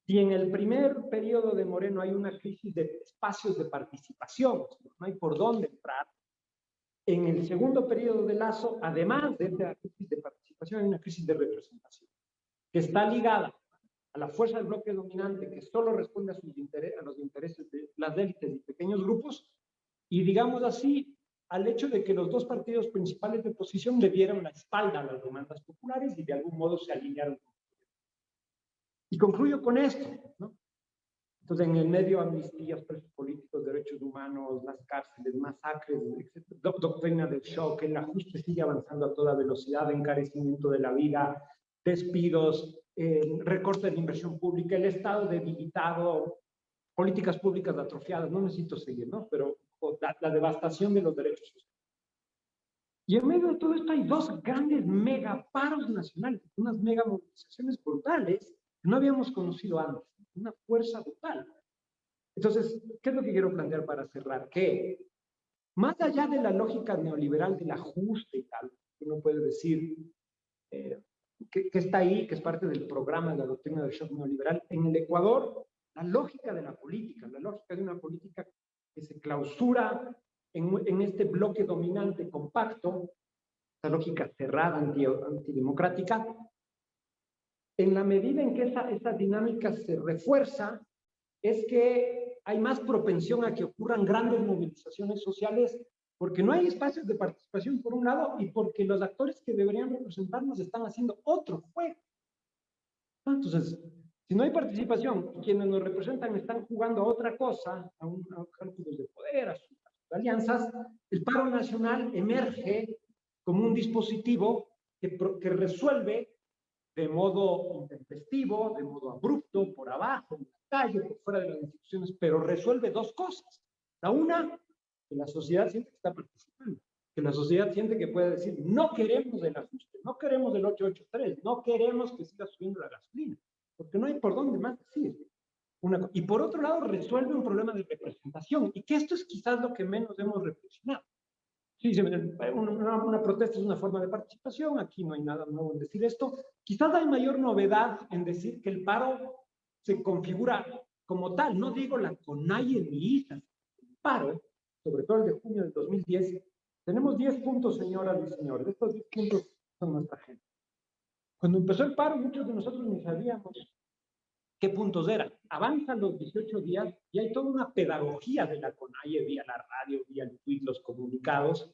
Si en el primer periodo de Moreno hay una crisis de espacios de participación, no hay por dónde entrar, en el segundo periodo de Lasso, además de esta crisis de participación, hay una crisis de representación, que está ligada a la fuerza del bloque dominante, que solo responde a los intereses de las élites y pequeños grupos, y digamos así, al hecho de que los dos partidos principales de oposición le dieron la espalda a las demandas populares y de algún modo se alinearon. Y concluyo con esto, ¿no? Entonces, en el medio, amnistías, presos políticos, derechos humanos, las cárceles, masacres, doctrina del shock, el ajuste sigue avanzando a toda velocidad, encarecimiento de la vida, despidos, recorte de inversión pública, el Estado debilitado, políticas públicas atrofiadas, no necesito seguir, ¿no? Pero la devastación de los derechos sociales. Y en medio de todo esto hay dos grandes megaparos nacionales, unas mega movilizaciones brutales que no habíamos conocido antes. una fuerza total. Entonces, ¿qué es lo que quiero plantear para cerrar? Que más allá de la lógica neoliberal del ajuste y tal, uno puede decir que está ahí, que es parte del programa de la doctrina del shock neoliberal, en el Ecuador, la lógica de la política, la lógica de una política que se clausura en este bloque dominante compacto, esa lógica cerrada, antidemocrática, en la medida en que esa dinámica se refuerza, es que hay más propensión a que ocurran grandes movilizaciones sociales, porque no hay espacios de participación por un lado y porque los actores que deberían representarnos están haciendo otro juego. Entonces, si no hay participación y quienes nos representan están jugando a otra cosa, a cálculos de poder, a sus alianzas, el paro nacional emerge como un dispositivo que resuelve de modo intempestivo, de modo abrupto, por abajo, en la calle, por fuera de las instituciones, pero resuelve dos cosas. La una, que la sociedad siente que está participando, que la sociedad siente que puede decir, no queremos el ajuste, no queremos el 883, no queremos que siga subiendo la gasolina, porque no hay por dónde más decir. Y por otro lado, resuelve un problema de representación, y que esto es quizás lo que menos hemos reflexionado. Sí, una protesta es una forma de participación, aquí no hay nada nuevo en decir esto. Quizás hay mayor novedad en decir que el paro se configura como tal, no digo la CONAIE ni ISA, el paro, sobre todo el de junio del 2010, tenemos 10 puntos, señoras y señores, estos 10 puntos son nuestra gente. Cuando empezó el paro, muchos de nosotros ni sabíamos qué puntos eran. Avanzan los 18 días y hay toda una pedagogía de la CONAIE vía la radio, vía el tweet, los comunicados.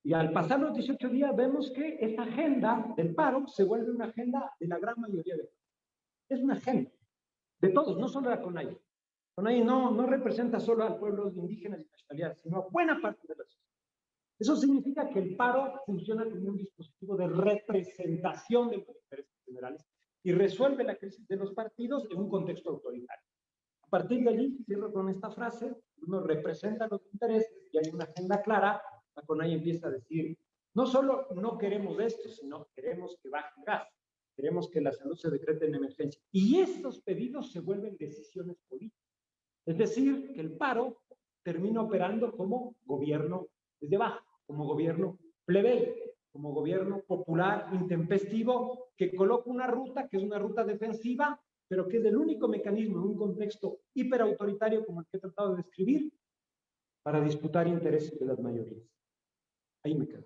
Y al pasar los 18 días vemos que esta agenda del paro se vuelve una agenda de la gran mayoría de todos. Es una agenda de todos, no solo la CONAIE. CONAIE no representa solo a pueblos indígenas y nacionalidades, sino a buena parte de la sociedad. Eso significa que el paro funciona como un dispositivo de representación de los intereses generales y resuelve la crisis de los partidos en un contexto autoritario. A partir de allí, cierro con esta frase, uno representa los intereses y hay una agenda clara, la CONAIE empieza a decir, no solo no queremos esto, sino queremos que baje el gas, queremos que la salud se decrete en emergencia. Y estos pedidos se vuelven decisiones políticas. Es decir, que el paro termina operando como gobierno desde abajo, como gobierno plebeyo, como gobierno popular, intempestivo, que coloca una ruta que es una ruta defensiva, pero que es el único mecanismo en un contexto hiperautoritario como el que he tratado de describir, para disputar intereses de las mayorías. Ahí me quedo.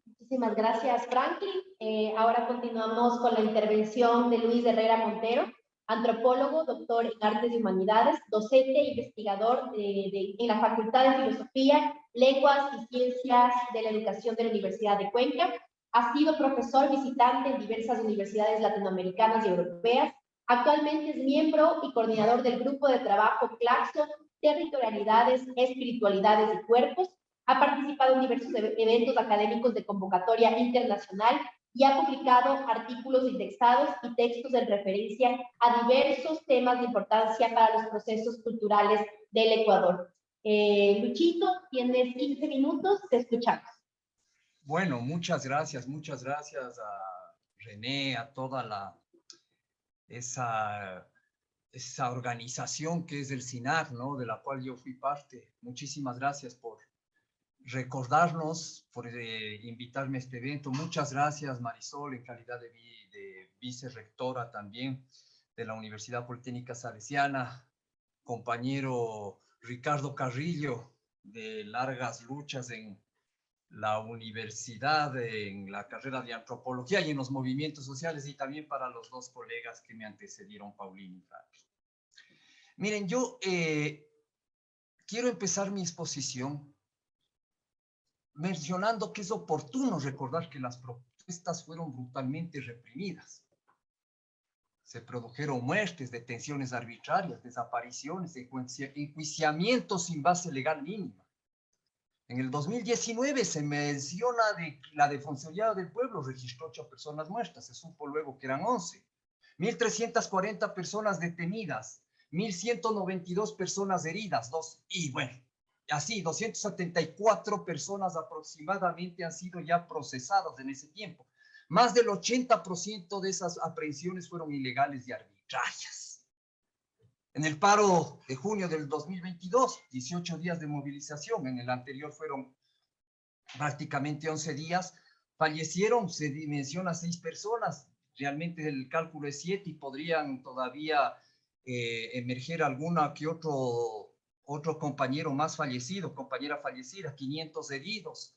Muchísimas gracias, Franklin. Ahora continuamos con la intervención de Luis Herrera Montero, antropólogo, doctor en Artes y Humanidades, docente e investigador en la Facultad de Filosofía, Lenguas y Ciencias de la Educación de la Universidad de Cuenca. Ha sido profesor visitante en diversas universidades latinoamericanas y europeas. Actualmente es miembro y coordinador del grupo de trabajo Claxo, Territorialidades, Espiritualidades y Cuerpos. Ha participado en diversos eventos académicos de convocatoria internacional y ha publicado artículos indexados y textos en referencia a diversos temas de importancia para los procesos culturales del Ecuador. Luchito, tienes 15 minutos, te escuchamos. Bueno, muchas gracias a René, a toda esa organización que es el CINAR, ¿no? De la cual yo fui parte. Muchísimas gracias por recordarnos, por invitarme a este evento. Muchas gracias, Marisol, en calidad de vicerrectora también de la Universidad Politécnica Salesiana, compañero Ricardo Carrillo, de largas luchas en la universidad, en la carrera de antropología y en los movimientos sociales, y también para los dos colegas que me antecedieron, Paulina y Franklin. Miren, yo quiero empezar mi exposición mencionando que es oportuno recordar que las protestas fueron brutalmente reprimidas. Se produjeron muertes, detenciones arbitrarias, desapariciones, enjuiciamientos sin base legal mínima. En el 2019 se menciona de la Defensoría del Pueblo registró 8 personas muertas, se supo luego que eran 11. 1.340 personas detenidas, 1.192 personas heridas, y bueno, así 274 personas aproximadamente han sido ya procesadas en ese tiempo. Más del 80% de esas aprehensiones fueron ilegales y arbitrarias. arbitrarias. En el paro de junio del 2022, 18 días de movilización, en el anterior fueron prácticamente 11 días, fallecieron, se dimensiona 6 personas, realmente el cálculo es 7 y podrían todavía emerger alguna que otro compañero más fallecido, compañera fallecida, 500 heridos.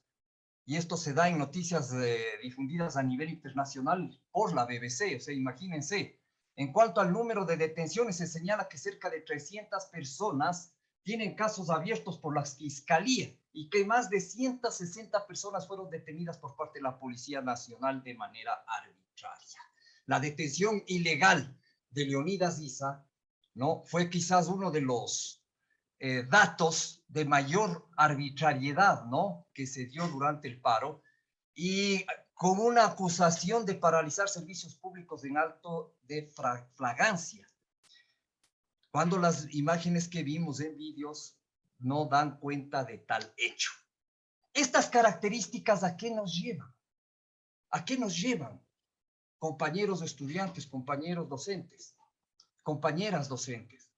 Y esto se da en noticias difundidas a nivel internacional por la BBC, o sea, imagínense. En cuanto al número de detenciones, se señala que cerca de 300 personas tienen casos abiertos por la Fiscalía y que más de 160 personas fueron detenidas por parte de la Policía Nacional de manera arbitraria. La detención ilegal de Leonidas Issa, ¿no?, fue quizás uno de los datos de mayor arbitrariedad, ¿no?, que se dio durante el paro, y con una acusación de paralizar servicios públicos en alto de flagrancia, cuando las imágenes que vimos en vídeos no dan cuenta de tal hecho. Estas características, ¿a qué nos llevan? ¿A qué nos llevan, compañeros estudiantes, compañeros docentes, compañeras docentes?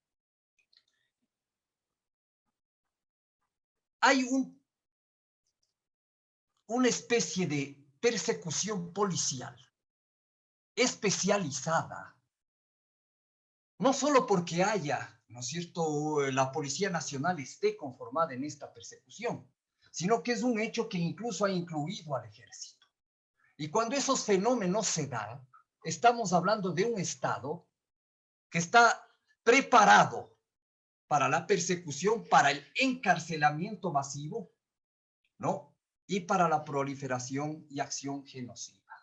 Hay una especie de persecución policial especializada, no solo porque haya, ¿no es cierto?, la Policía Nacional esté conformada en esta persecución, sino que es un hecho que incluso ha incluido al ejército. Y cuando esos fenómenos se dan, estamos hablando de un Estado que está preparado para la persecución, para el encarcelamiento masivo, ¿no?, y para la proliferación y acción genocida.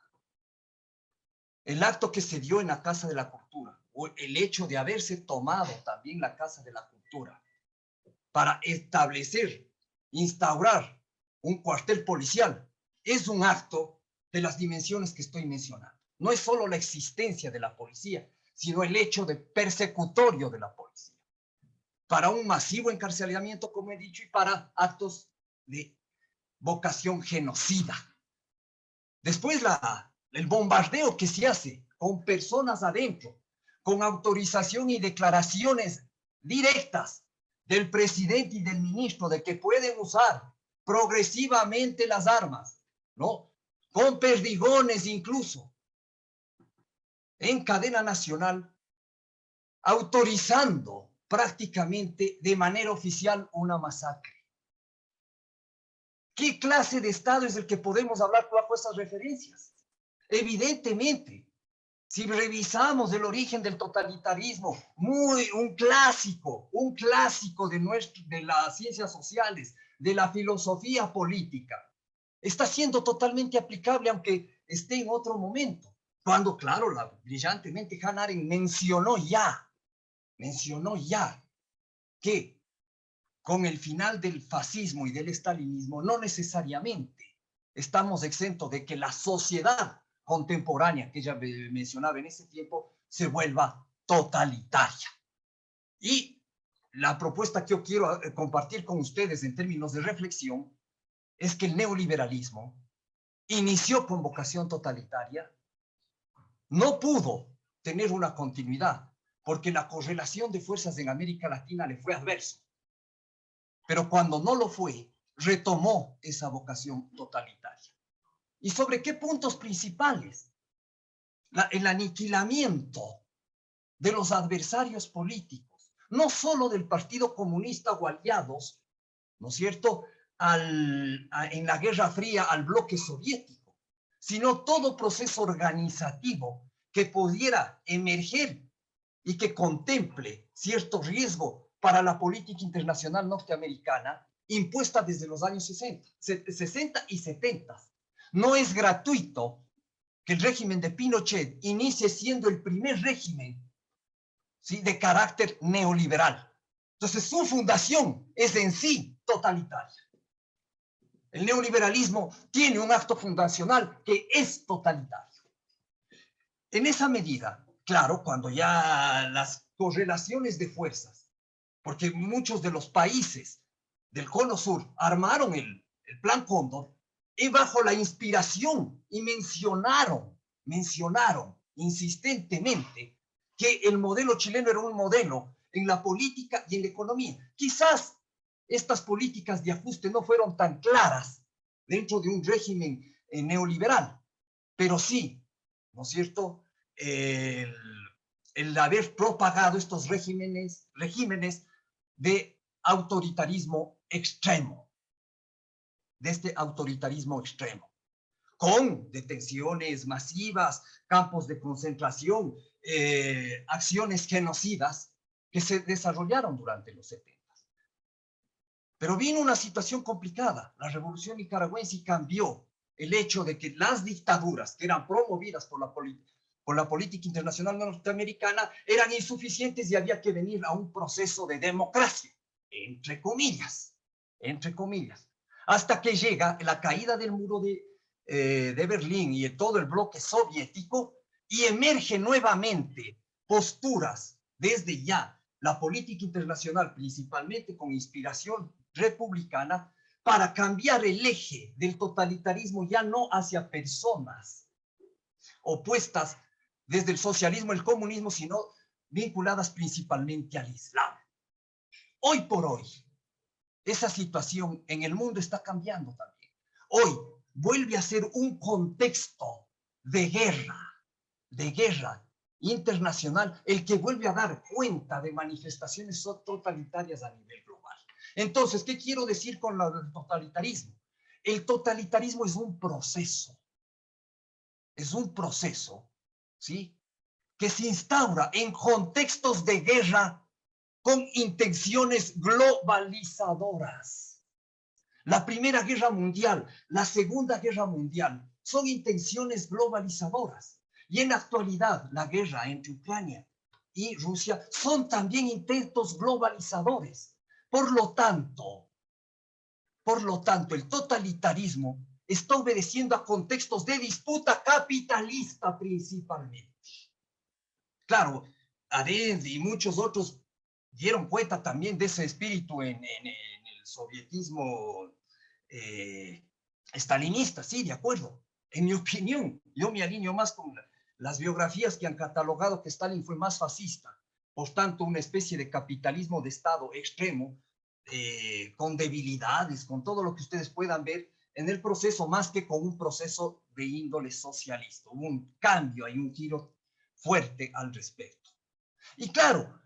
El acto que se dio en la Casa de la Cultura, o el hecho de haberse tomado también la Casa de la Cultura para establecer, instaurar un cuartel policial, es un acto de las dimensiones que estoy mencionando. No es solo la existencia de la policía, sino el hecho de persecutorio de la policía, para un masivo encarcelamiento, como he dicho, y para actos de vocación genocida. Después el bombardeo que se hace con personas adentro, con autorización y declaraciones directas del presidente y del ministro de que pueden usar progresivamente las armas, ¿no?, con perdigones incluso, en cadena nacional, autorizando prácticamente de manera oficial una masacre. ¿Qué clase de Estado es el que podemos hablar bajo esas referencias? Evidentemente, si revisamos el origen del totalitarismo, un clásico de las ciencias sociales, de la filosofía política, está siendo totalmente aplicable, aunque esté en otro momento. Cuando, claro, brillantemente Hannah Arendt mencionó ya que con el final del fascismo y del estalinismo, no necesariamente estamos exentos de que la sociedad contemporánea que ella mencionaba en ese tiempo se vuelva totalitaria. Y la propuesta que yo quiero compartir con ustedes en términos de reflexión es que el neoliberalismo inició con vocación totalitaria, no pudo tener una continuidad porque la correlación de fuerzas en América Latina le fue adverso. Pero cuando no lo fue, retomó esa vocación totalitaria. ¿Y sobre qué puntos principales? El aniquilamiento de los adversarios políticos, no solo del Partido Comunista o aliados, ¿no es cierto?, en la Guerra Fría al bloque soviético, sino todo proceso organizativo que pudiera emerger y que contemple cierto riesgo para la política internacional norteamericana impuesta desde los años 60 y 70. No es gratuito que el régimen de Pinochet inicie siendo el primer régimen, ¿sí?, de carácter neoliberal. Entonces, su fundación es en sí totalitaria. El neoliberalismo tiene un acto fundacional que es totalitario. En esa medida, claro, cuando ya las correlaciones de fuerzas, porque muchos de los países del Cono Sur armaron el Plan Cóndor y bajo la inspiración y mencionaron insistentemente que el modelo chileno era un modelo en la política y en la economía. Quizás estas políticas de ajuste no fueron tan claras dentro de un régimen neoliberal, pero sí, ¿no es cierto?, el haber propagado estos regímenes de autoritarismo extremo, de este autoritarismo extremo, con detenciones masivas, campos de concentración, acciones genocidas que se desarrollaron durante los 70. Pero vino una situación complicada, la revolución nicaragüense, y cambió el hecho de que las dictaduras que eran promovidas por la política internacional norteamericana eran insuficientes y había que venir a un proceso de democracia, entre comillas, hasta que llega la caída del muro de Berlín y todo el bloque soviético, y emerge nuevamente posturas desde ya la política internacional, principalmente con inspiración republicana, para cambiar el eje del totalitarismo ya no hacia personas opuestas desde el socialismo, el comunismo, sino vinculadas principalmente al Islam. Hoy por hoy, esa situación en el mundo está cambiando también. Hoy vuelve a ser un contexto de guerra internacional, el que vuelve a dar cuenta de manifestaciones totalitarias a nivel global. Entonces, ¿qué quiero decir con el totalitarismo? El totalitarismo es un proceso, ¿sí?, que se instaura en contextos de guerra con intenciones globalizadoras. La Primera Guerra Mundial, la Segunda Guerra Mundial, son intenciones globalizadoras. Y en la actualidad, la guerra entre Ucrania y Rusia son también intentos globalizadores. Por lo tanto, el totalitarismo está obedeciendo a contextos de disputa capitalista principalmente. Claro, Arendt y muchos otros dieron cuenta también de ese espíritu en el sovietismo estalinista, sí, de acuerdo. En mi opinión, yo me alineo más con las biografías que han catalogado que Stalin fue más fascista, por tanto, una especie de capitalismo de Estado extremo, con debilidades, con todo lo que ustedes puedan ver en el proceso, más que con un proceso de índole socialista. Hubo un cambio, hay un giro fuerte al respecto. Y claro,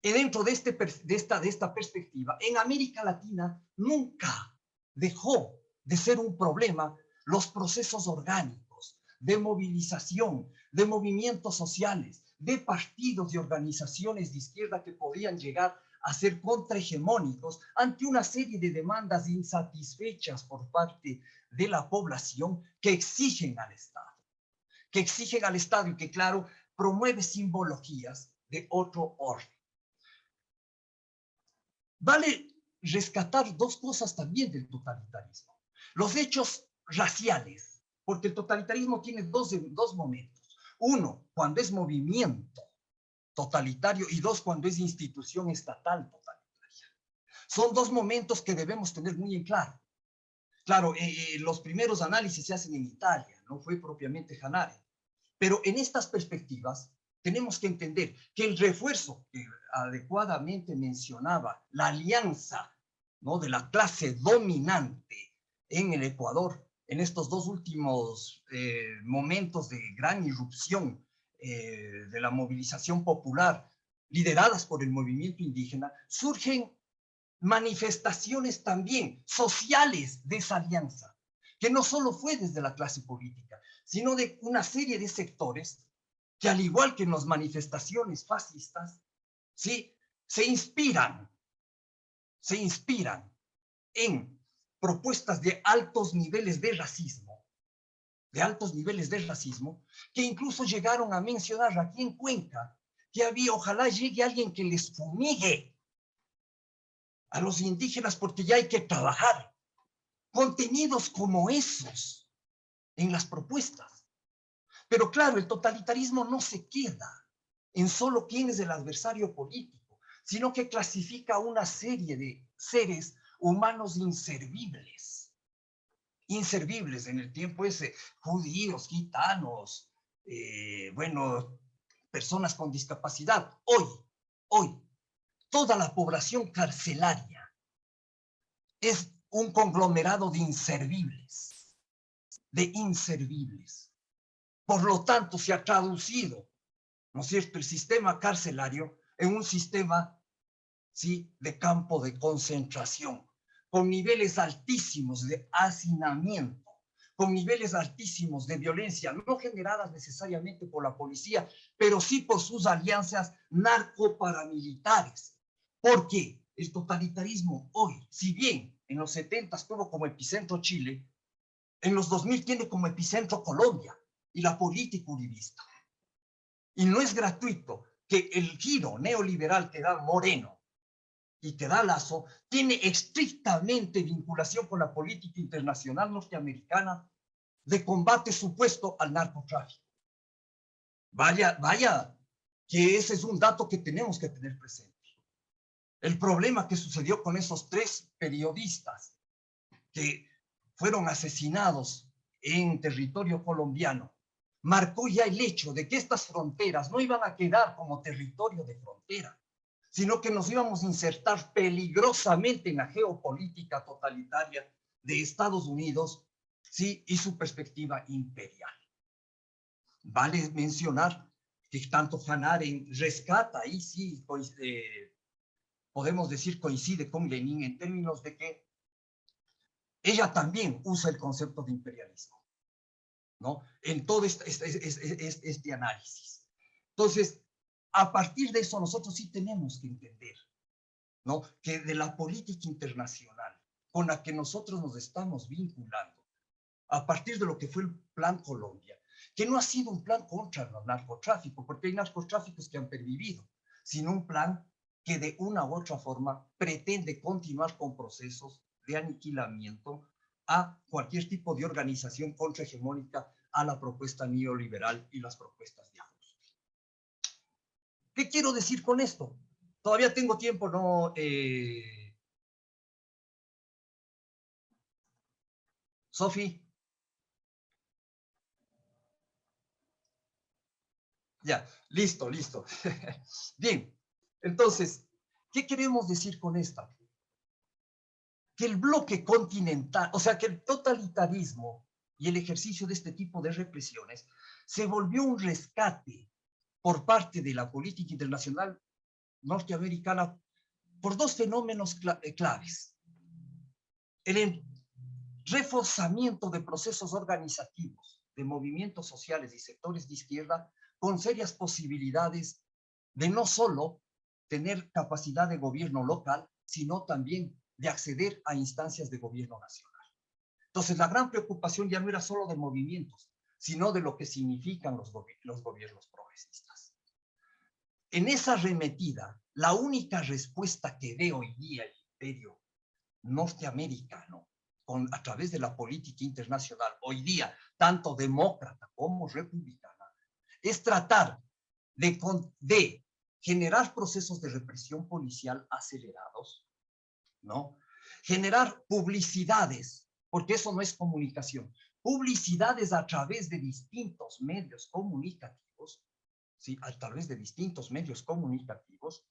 dentro de esta perspectiva, en América Latina nunca dejó de ser un problema los procesos orgánicos de movilización, de movimientos sociales, de partidos y organizaciones de izquierda que podían llegar a ser contrahegemónicos ante una serie de demandas insatisfechas por parte de la población que exigen al Estado y que, claro, promueve simbologías de otro orden. Vale rescatar dos cosas también del totalitarismo. Los hechos raciales, porque el totalitarismo tiene dos momentos. Uno, cuando es movimiento totalitario, y dos, cuando es institución estatal totalitaria. Son dos momentos que debemos tener muy en claro. Claro, los primeros análisis se hacen en Italia, no fue propiamente Hanare. Pero en estas perspectivas tenemos que entender que el refuerzo que adecuadamente mencionaba, la alianza, ¿no?, de la clase dominante en el Ecuador, en estos dos últimos momentos de gran irrupción de la movilización popular, lideradas por el movimiento indígena, surgen manifestaciones también sociales de esa alianza, que no solo fue desde la clase política, sino de una serie de sectores que, al igual que en las manifestaciones fascistas, ¿sí?, se inspiran en propuestas de altos niveles de racismo, que incluso llegaron a mencionar aquí en Cuenca que ojalá llegue alguien que les fumigue a los indígenas porque ya hay que trabajar. Contenidos como esos en las propuestas. Pero claro, el totalitarismo no se queda en solo quién es el adversario político, sino que clasifica una serie de seres humanos inservibles en el tiempo ese, judíos, gitanos, personas con discapacidad. Hoy, toda la población carcelaria es un conglomerado de inservibles, Por lo tanto, se ha traducido, ¿no es cierto?, el sistema carcelario en un sistema, ¿sí?, de campo de concentración, con niveles altísimos de hacinamiento, con niveles altísimos de violencia, no generadas necesariamente por la policía, pero sí por sus alianzas narcoparamilitares. Porque el totalitarismo hoy, si bien en los 70 tuvo como epicentro Chile, en los 2000 tiene como epicentro Colombia y la política uribista. Y no es gratuito que el giro neoliberal que da Moreno y que da Lasso tiene estrictamente vinculación con la política internacional norteamericana de combate supuesto al narcotráfico. Vaya, que ese es un dato que tenemos que tener presente. El problema que sucedió con esos 3 periodistas que fueron asesinados en territorio colombiano marcó ya el hecho de que estas fronteras no iban a quedar como territorio de frontera, sino que nos íbamos a insertar peligrosamente en la geopolítica totalitaria de Estados Unidos, ¿sí?, y su perspectiva imperial. Vale mencionar que tanto Hannah Arendt rescata, ahí sí podemos decir coincide con Lenin en términos de que ella también usa el concepto de imperialismo, ¿no?, en todo este análisis. Entonces, a partir de eso, nosotros sí tenemos que entender, ¿no?, que de la política internacional con la que nosotros nos estamos vinculando, a partir de lo que fue el Plan Colombia, que no ha sido un plan contra el narcotráfico, porque hay narcotráficos que han pervivido, sino un plan que de una u otra forma pretende continuar con procesos de aniquilamiento a cualquier tipo de organización contrahegemónica, a la propuesta neoliberal y las propuestas de ajuste. ¿Qué quiero decir con esto? Todavía tengo tiempo, ¿no? Sofi. Ya, listo. Bien, entonces, ¿qué queremos decir con esta? Que el bloque continental, o sea, que el totalitarismo y el ejercicio de este tipo de represiones se volvió un rescate por parte de la política internacional norteamericana por 2 fenómenos claves. El reforzamiento de procesos organizativos de movimientos sociales y sectores de izquierda con serias posibilidades de no solo tener capacidad de gobierno local, sino también de acceder a instancias de gobierno nacional. Entonces, la gran preocupación ya no era solo de movimientos, sino de lo que significan los gobiernos progresistas. En esa arremetida, la única respuesta que ve hoy día el imperio norteamericano a través de la política internacional, hoy día, tanto demócrata como republicana, es tratar de generar procesos de represión policial acelerados, ¿no? Generar publicidades, porque eso no es comunicación, publicidades a través de distintos medios comunicativos, ¿sí?, a través de distintos medios comunicativos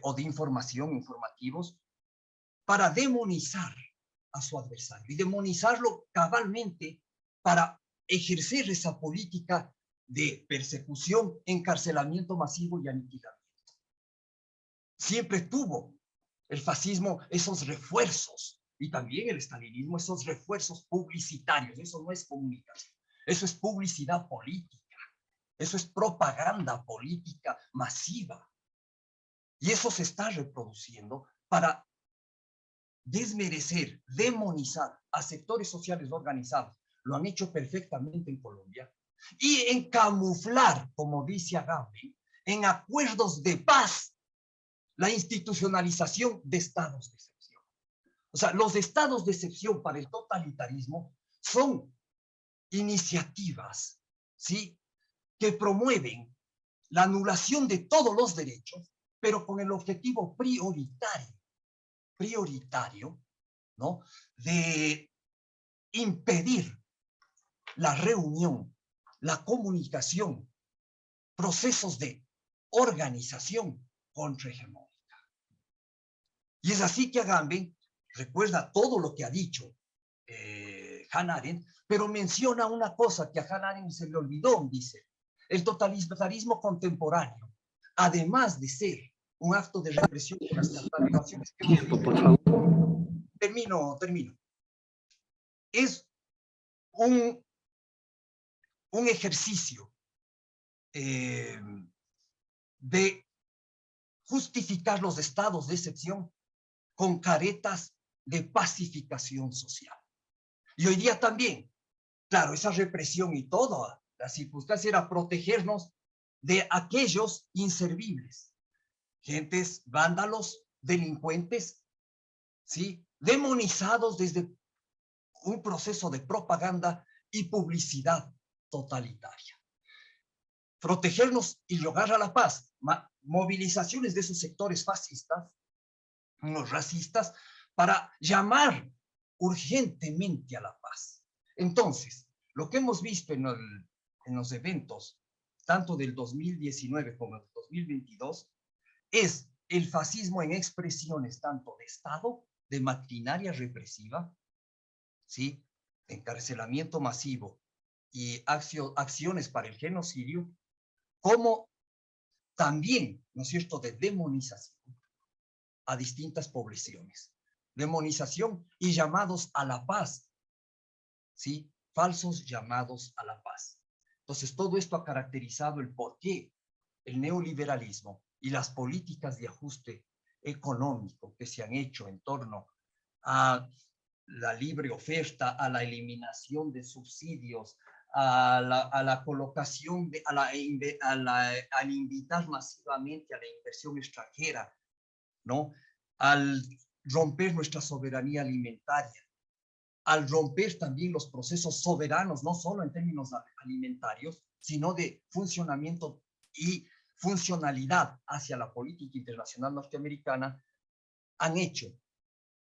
o de informativos, para demonizar a su adversario y demonizarlo cabalmente para ejercer esa política de persecución, encarcelamiento masivo y aniquilamiento. Siempre tuvo el fascismo esos refuerzos y también el estalinismo esos refuerzos publicitarios. Eso no es comunicación, eso es publicidad política, eso es propaganda política masiva. Y eso se está reproduciendo para desmerecer, demonizar a sectores sociales organizados. Lo han hecho perfectamente en Colombia. Y en camuflar, como dice Agamben, en acuerdos de paz, la institucionalización de estados de excepción. O sea, los estados de excepción para el totalitarismo son iniciativas, ¿sí?, que promueven la anulación de todos los derechos, pero con el objetivo prioritario, ¿no?, de impedir la reunión, la comunicación procesos de organización contrahegemónica. Y es así que Agamben recuerda todo lo que ha dicho Hannah Arendt, pero menciona una cosa que a Hannah Arendt se le olvidó, dice, el totalitarismo contemporáneo, además de ser un acto de represión por las transformaciones que hemos visto, termino, es un ejercicio de justificar los estados de excepción con caretas de pacificación social. Y hoy día también, claro, esa represión y toda la circunstancia era protegernos de aquellos inservibles, gentes, vándalos, delincuentes, ¿sí? Demonizados desde un proceso de propaganda y publicidad totalitaria. Protegernos y llegar a la paz, movilizaciones de esos sectores fascistas, los racistas, para llamar urgentemente a la paz. Entonces, lo que hemos visto en los eventos, tanto del 2019 como del 2022, es el fascismo en expresiones tanto de Estado, de maquinaria represiva, ¿sí? Encarcelamiento masivo y acciones para el genocidio, como también, ¿no es cierto?, de demonización a distintas poblaciones. Demonización y llamados a la paz, ¿sí? Falsos llamados a la paz. Entonces, todo esto ha caracterizado el por qué el neoliberalismo y las políticas de ajuste económico que se han hecho en torno a la libre oferta, a la eliminación de subsidios, a la colocación, al invitar masivamente a la inversión extranjera, ¿no? Al romper nuestra soberanía alimentaria, al romper también los procesos soberanos, no solo en términos alimentarios, sino de funcionamiento y funcionalidad hacia la política internacional norteamericana, han hecho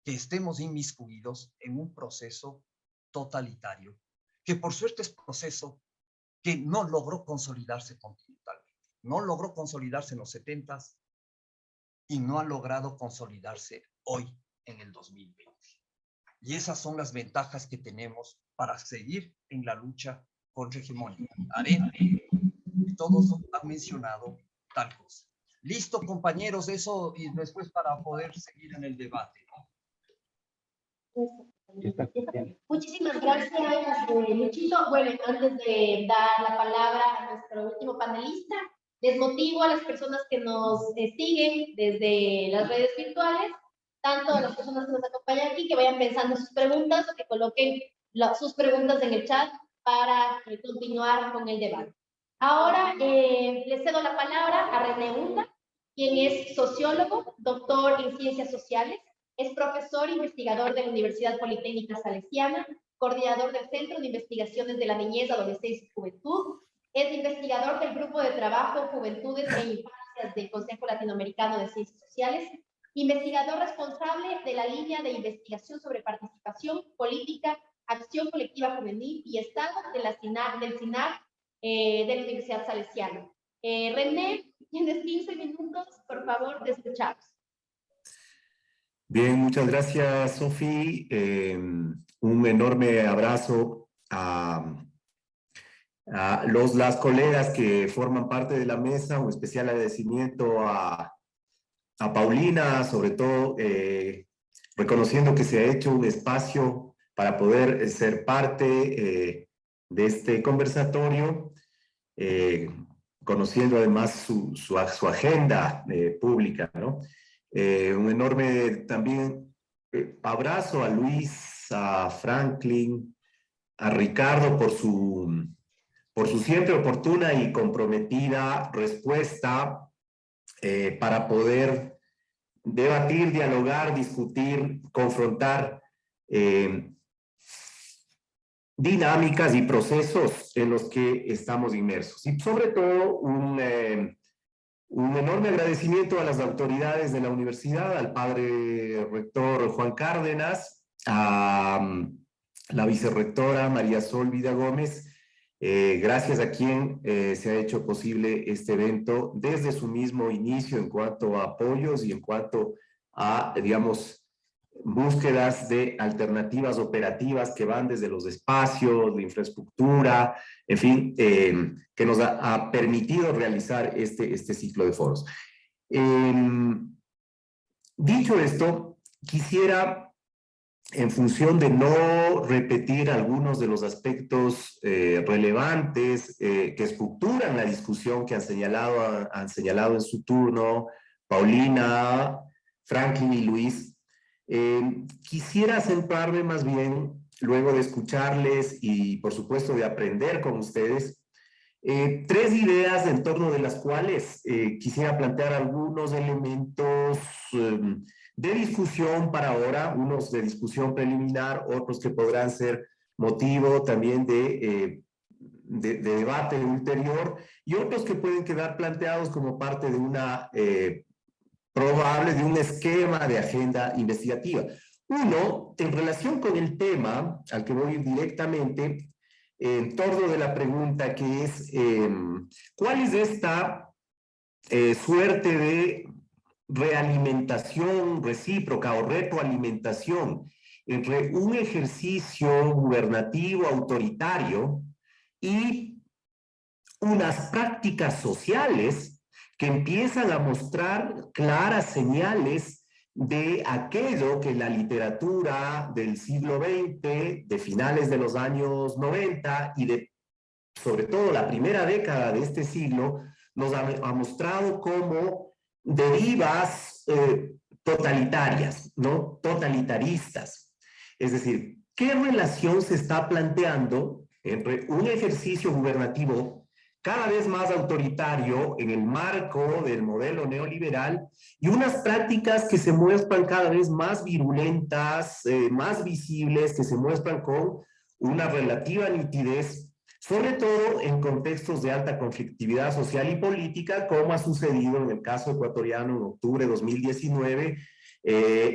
que estemos inmiscuidos en un proceso totalitario, que por suerte es proceso que no logró consolidarse continentalmente, no logró consolidarse en los 70s y no ha logrado consolidarse hoy en el 2020. Y esas son las ventajas que tenemos para seguir en la lucha contra hegemonía. Arendt y todos han mencionado tal cosa. Listo, compañeros, eso y después para poder seguir en el debate, ¿no? Muchísimas gracias, Luchito. Bueno, antes de dar la palabra a nuestro último panelista, les motivo a las personas que nos siguen desde las redes virtuales, tanto a las personas que nos acompañan aquí, que vayan pensando sus preguntas o que coloquen sus preguntas en el chat para continuar con el debate. Ahora les cedo la palabra a René Hunda, quien es sociólogo, doctor en ciencias sociales. Es profesor investigador de la Universidad Politécnica Salesiana, coordinador del Centro de Investigaciones de la Niñez, Adolescencia y Juventud. Es investigador del Grupo de Trabajo Juventudes e Infancias del Consejo Latinoamericano de Ciencias Sociales. Investigador responsable de la línea de investigación sobre participación política, acción colectiva juvenil y Estado de del CINAR de la Universidad Salesiana. René, tienes 15 minutos, por favor, te escuchamos. Bien, muchas gracias, Sofi. Un enorme abrazo a las colegas que forman parte de la mesa, un especial agradecimiento a Paulina, sobre todo reconociendo que se ha hecho un espacio para poder ser parte de este conversatorio, conociendo además su agenda pública, ¿no? Un enorme también abrazo a Luis, a Franklin, a Ricardo por su siempre oportuna y comprometida respuesta para poder debatir, dialogar, discutir, confrontar dinámicas y procesos en los que estamos inmersos. Y sobre todo un enorme agradecimiento a las autoridades de la universidad, al padre rector Juan Cárdenas, a la vicerrectora María Sol Vida Gómez gracias a quien se ha hecho posible este evento desde su mismo inicio en cuanto a apoyos y en cuanto a, digamos, búsquedas de alternativas operativas que van desde los espacios, de infraestructura, en fin, que nos ha permitido realizar este ciclo de foros. Dicho esto, quisiera, en función de no repetir algunos de los aspectos relevantes que estructuran la discusión que han señalado en su turno Paulina, Franklin y Luis, quisiera centrarme más bien, luego de escucharles y por supuesto de aprender con ustedes, tres ideas en torno de las cuales quisiera plantear algunos elementos de discusión para ahora, unos de discusión preliminar, otros que podrán ser motivo también de debate ulterior, y otros que pueden quedar planteados como parte de una probable, de un esquema de agenda investigativa. Uno, en relación con el tema al que voy directamente, en torno de la pregunta que es, ¿cuál es esta suerte de realimentación recíproca o retroalimentación entre un ejercicio gubernativo autoritario y unas prácticas sociales que empiezan a mostrar claras señales de aquello que la literatura del siglo XX, de finales de los años 90 y de, sobre todo, la primera década de este siglo, nos ha mostrado como derivas totalitarias, ¿no? Totalitaristas. Es decir, ¿qué relación se está planteando entre un ejercicio gubernativo cada vez más autoritario en el marco del modelo neoliberal y unas prácticas que se muestran cada vez más virulentas, más visibles, que se muestran con una relativa nitidez, sobre todo en contextos de alta conflictividad social y política, como ha sucedido en el caso ecuatoriano en octubre de 2019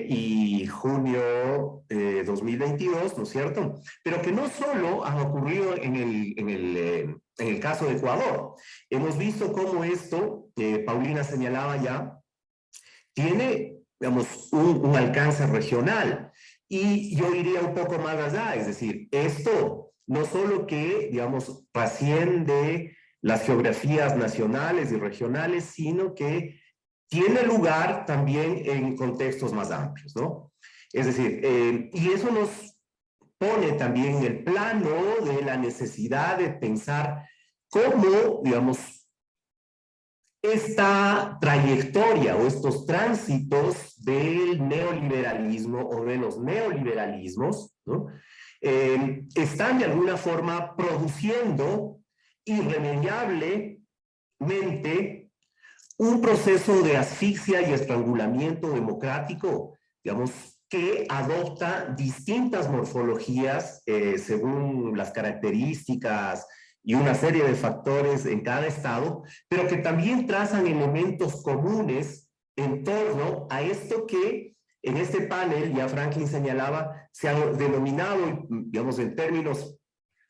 y junio 2022, ¿no es cierto? Pero que no solo han ocurrido en el caso de Ecuador. Hemos visto cómo esto, Paulina señalaba ya, tiene, digamos, un alcance regional. Y yo iría un poco más allá, es decir, esto no solo que, digamos, trasciende las geografías nacionales y regionales, sino que tiene lugar también en contextos más amplios, ¿no? Es decir, y eso nos pone también en el plano de la necesidad de pensar cómo, digamos, esta trayectoria o estos tránsitos del neoliberalismo o de los neoliberalismos, ¿no? Están de alguna forma produciendo irremediablemente un proceso de asfixia y estrangulamiento democrático, digamos, que adopta distintas morfologías según las características y una serie de factores en cada estado, pero que también trazan elementos comunes en torno a esto que en este panel, ya Franklin señalaba, se ha denominado, digamos, en términos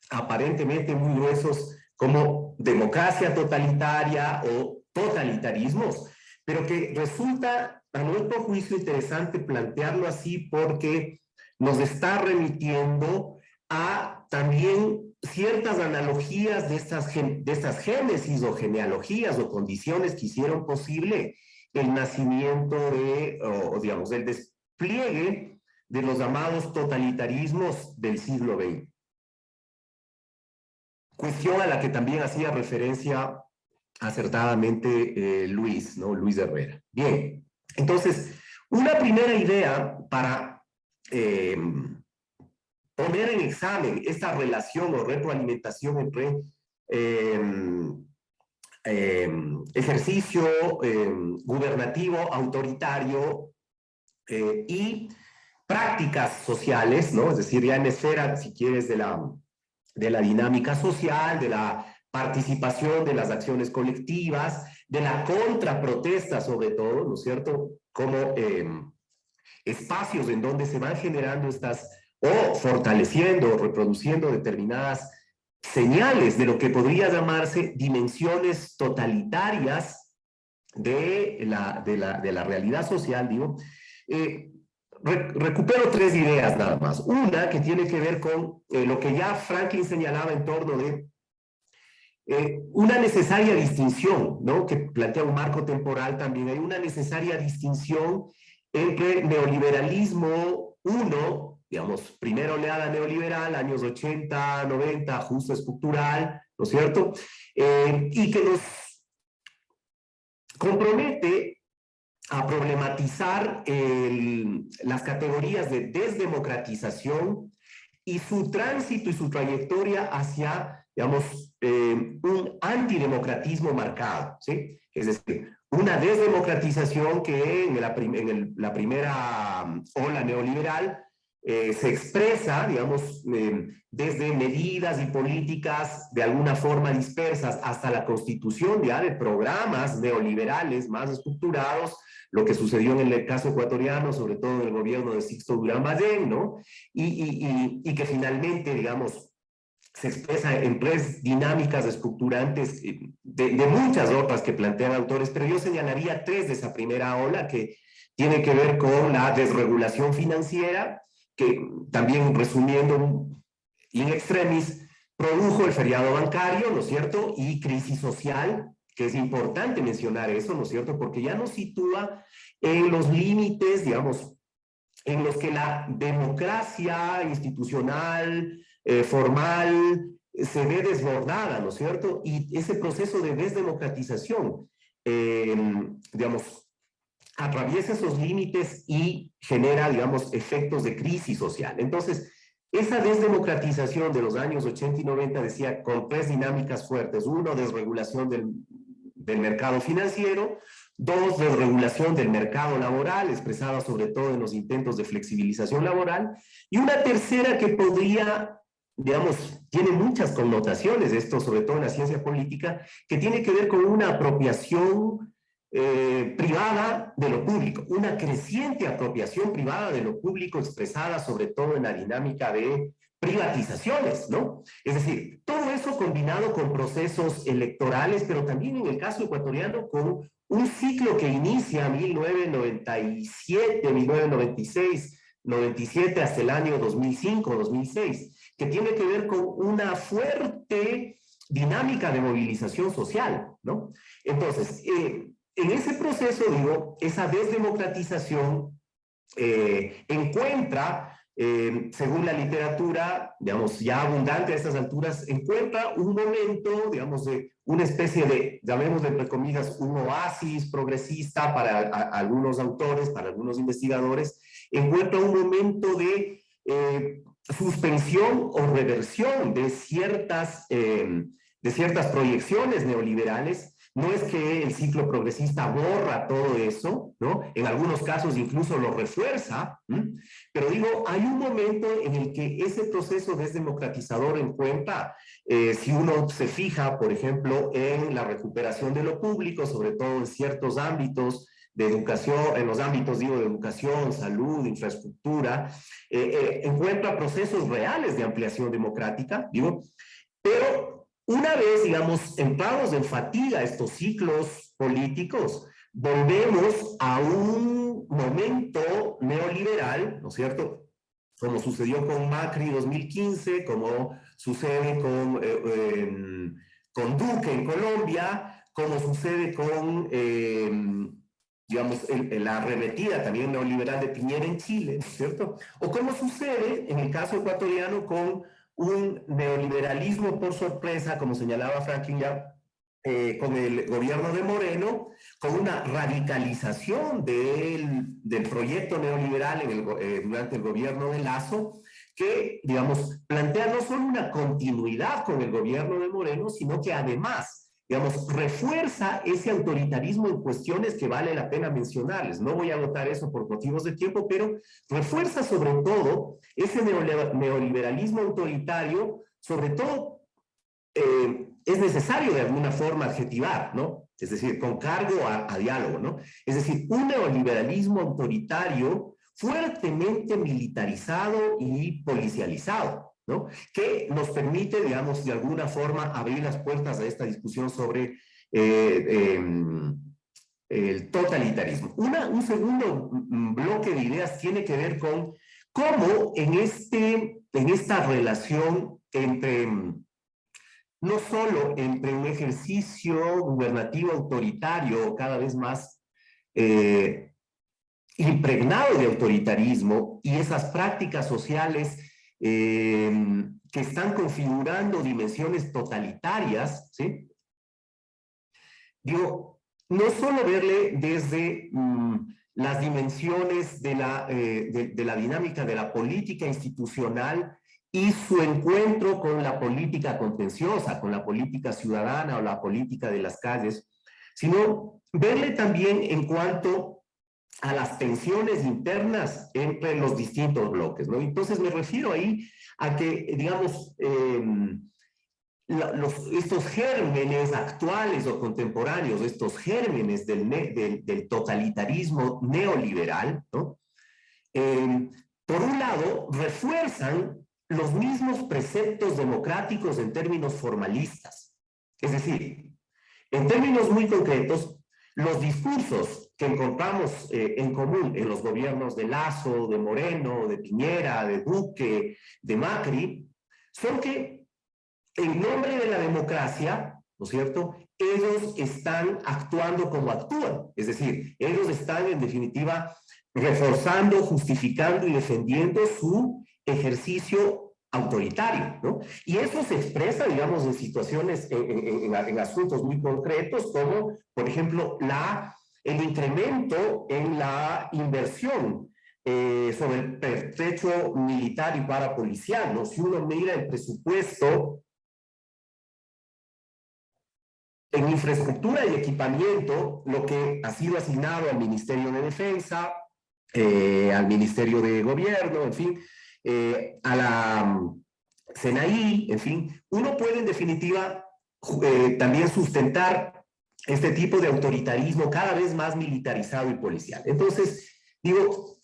aparentemente muy gruesos, como democracia totalitaria o totalitarismos, pero que resulta, a nuestro juicio, interesante plantearlo así porque nos está remitiendo a también ciertas analogías de estas génesis o genealogías o condiciones que hicieron posible el nacimiento o digamos, el despliegue de los llamados totalitarismos del siglo XX. Cuestión a la que también hacía referencia acertadamente Luis, ¿no? Luis Herrera. Bien, entonces, una primera idea para poner en examen esta relación o retroalimentación entre ejercicio gubernativo autoritario y prácticas sociales, ¿no? Es decir, ya en esfera, si quieres, de la dinámica social, de la participación de las acciones colectivas, de la contraprotesta sobre todo, ¿no es cierto? Como espacios en donde se van generando estas, o fortaleciendo o reproduciendo determinadas señales de lo que podría llamarse dimensiones totalitarias de la realidad social, digo. Recupero tres ideas nada más. Una que tiene que ver con lo que ya Franklin señalaba en torno de una necesaria distinción, ¿no? Que plantea un marco temporal también. Hay una necesaria distinción entre neoliberalismo, digamos, primera oleada neoliberal, años 80, 90, ajuste estructural, ¿no es cierto? Y que nos compromete a problematizar las categorías de desdemocratización y su tránsito y su trayectoria hacia, digamos, un antidemocratismo marcado, ¿sí? Es decir, una desdemocratización que en la primera ola neoliberal se expresa, digamos, desde medidas y políticas de alguna forma dispersas hasta la constitución ya de programas neoliberales más estructurados, lo que sucedió en el caso ecuatoriano, sobre todo en el gobierno de Sixto Durán Ballén, ¿no? Y que finalmente, digamos, se expresa en tres dinámicas estructurantes de muchas otras que plantean autores, pero yo señalaría tres de esa primera ola que tiene que ver con la desregulación financiera, que también resumiendo in extremis, produjo el feriado bancario, ¿no es cierto? Y crisis social, que es importante mencionar eso, ¿no es cierto? Porque ya nos sitúa en los límites, digamos, en los que la democracia institucional, formal, se ve desbordada, ¿no es cierto? Y ese proceso de desdemocratización, digamos, atraviesa esos límites y genera, digamos, efectos de crisis social. Entonces, esa desdemocratización de los años 80 y 90 decía con tres dinámicas fuertes. Uno, desregulación del mercado financiero. Dos, desregulación del mercado laboral, expresada sobre todo en los intentos de flexibilización laboral. Y una tercera que podría, digamos, tiene muchas connotaciones, esto sobre todo en la ciencia política, que tiene que ver con una apropiación privada de lo público, una creciente apropiación privada de lo público expresada sobre todo en la dinámica de privatizaciones, ¿no? Es decir, todo eso combinado con procesos electorales, pero también en el caso ecuatoriano con un ciclo que inicia en 1997, 1996, 97 hasta el año 2005, 2006, que tiene que ver con una fuerte dinámica de movilización social, ¿no? Entonces, en ese proceso, digo, esa desdemocratización encuentra, según la literatura, digamos, ya abundante a estas alturas, encuentra un momento, digamos, de una especie de, llamémosle entre comillas, un oasis progresista para algunos autores, para algunos investigadores, encuentra un momento de suspensión o reversión de ciertas proyecciones neoliberales. No es que el ciclo progresista borra todo eso, ¿no? En algunos casos incluso lo refuerza, pero digo, hay un momento en el que ese proceso desdemocratizador encuentra, si uno se fija, por ejemplo, en la recuperación de lo público, sobre todo en ciertos ámbitos de educación, en los ámbitos, digo, de educación, salud, infraestructura, encuentra procesos reales de ampliación democrática, digo, pero una vez, digamos, entrados en fatiga estos ciclos políticos, volvemos a un momento neoliberal, ¿no es cierto? Como sucedió con Macri 2015, como sucede con Duque en Colombia, como sucede con, digamos, la arremetida también neoliberal de Piñera en Chile, ¿no es cierto? O como sucede en el caso ecuatoriano con un neoliberalismo por sorpresa, como señalaba Franklin ya, con el gobierno de Moreno, con una radicalización del proyecto neoliberal durante el gobierno de Lasso, que, digamos, plantea no solo una continuidad con el gobierno de Moreno, sino que además, digamos, refuerza ese autoritarismo en cuestiones que vale la pena mencionarles. No voy a agotar eso por motivos de tiempo, pero refuerza sobre todo ese neoliberalismo autoritario, sobre todo es necesario de alguna forma adjetivar, ¿no? Es decir, con cargo a diálogo, ¿no? Es decir, un neoliberalismo autoritario fuertemente militarizado y policializado, ¿no? Que nos permite, digamos, de alguna forma abrir las puertas a esta discusión sobre el totalitarismo. Un segundo bloque de ideas tiene que ver con cómo en esta relación entre, no solo entre un ejercicio gubernativo autoritario cada vez más impregnado de autoritarismo y esas prácticas sociales que están configurando dimensiones totalitarias, ¿sí? Digo, no solo verle desde las dimensiones de la dinámica de la política institucional y su encuentro con la política contenciosa, con la política ciudadana o la política de las calles, sino verle también en cuanto a las tensiones internas entre los distintos bloques, ¿no? Entonces me refiero ahí a que, digamos, estos gérmenes actuales o contemporáneos, estos gérmenes del totalitarismo neoliberal, ¿no? Por un lado, refuerzan los mismos preceptos democráticos en términos formalistas. Es decir, en términos muy concretos, los discursos que encontramos en común en los gobiernos de Lasso, de Moreno, de Piñera, de Duque, de Macri, son que en nombre de la democracia, ¿no es cierto?, ellos están actuando como actúan. Es decir, ellos están, en definitiva, reforzando, justificando y defendiendo su ejercicio autoritario, ¿no? Y eso se expresa, digamos, en situaciones, en asuntos muy concretos, como, por ejemplo, el incremento en la inversión sobre el pertrecho militar y parapolicial, ¿no? Si uno mira el presupuesto en infraestructura y equipamiento, lo que ha sido asignado al Ministerio de Defensa, al Ministerio de Gobierno, en fin, a la SENAI, en fin, uno puede en definitiva también sustentar este tipo de autoritarismo cada vez más militarizado y policial. Entonces, digo,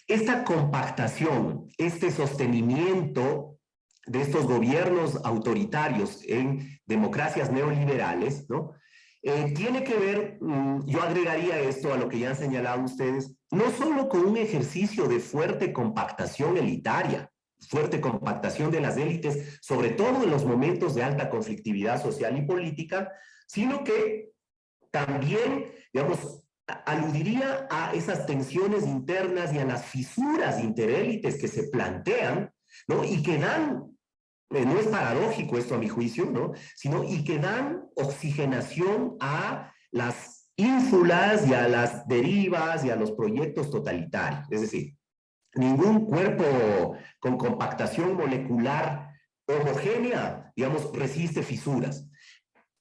esta compactación, este sostenimiento de estos gobiernos autoritarios en democracias neoliberales, ¿no? Tiene que ver, yo agregaría esto a lo que ya han señalado ustedes, no solo con un ejercicio de fuerte compactación elitaria, fuerte compactación de las élites, sobre todo en los momentos de alta conflictividad social y política, sino que también, digamos, aludiría a esas tensiones internas y a las fisuras interélites que se plantean, ¿no? Y que dan, no es paradójico esto a mi juicio, ¿no? Sino y que dan oxigenación a las ínfulas y a las derivas y a los proyectos totalitarios. Es decir, ningún cuerpo con compactación molecular homogénea, digamos, resiste fisuras.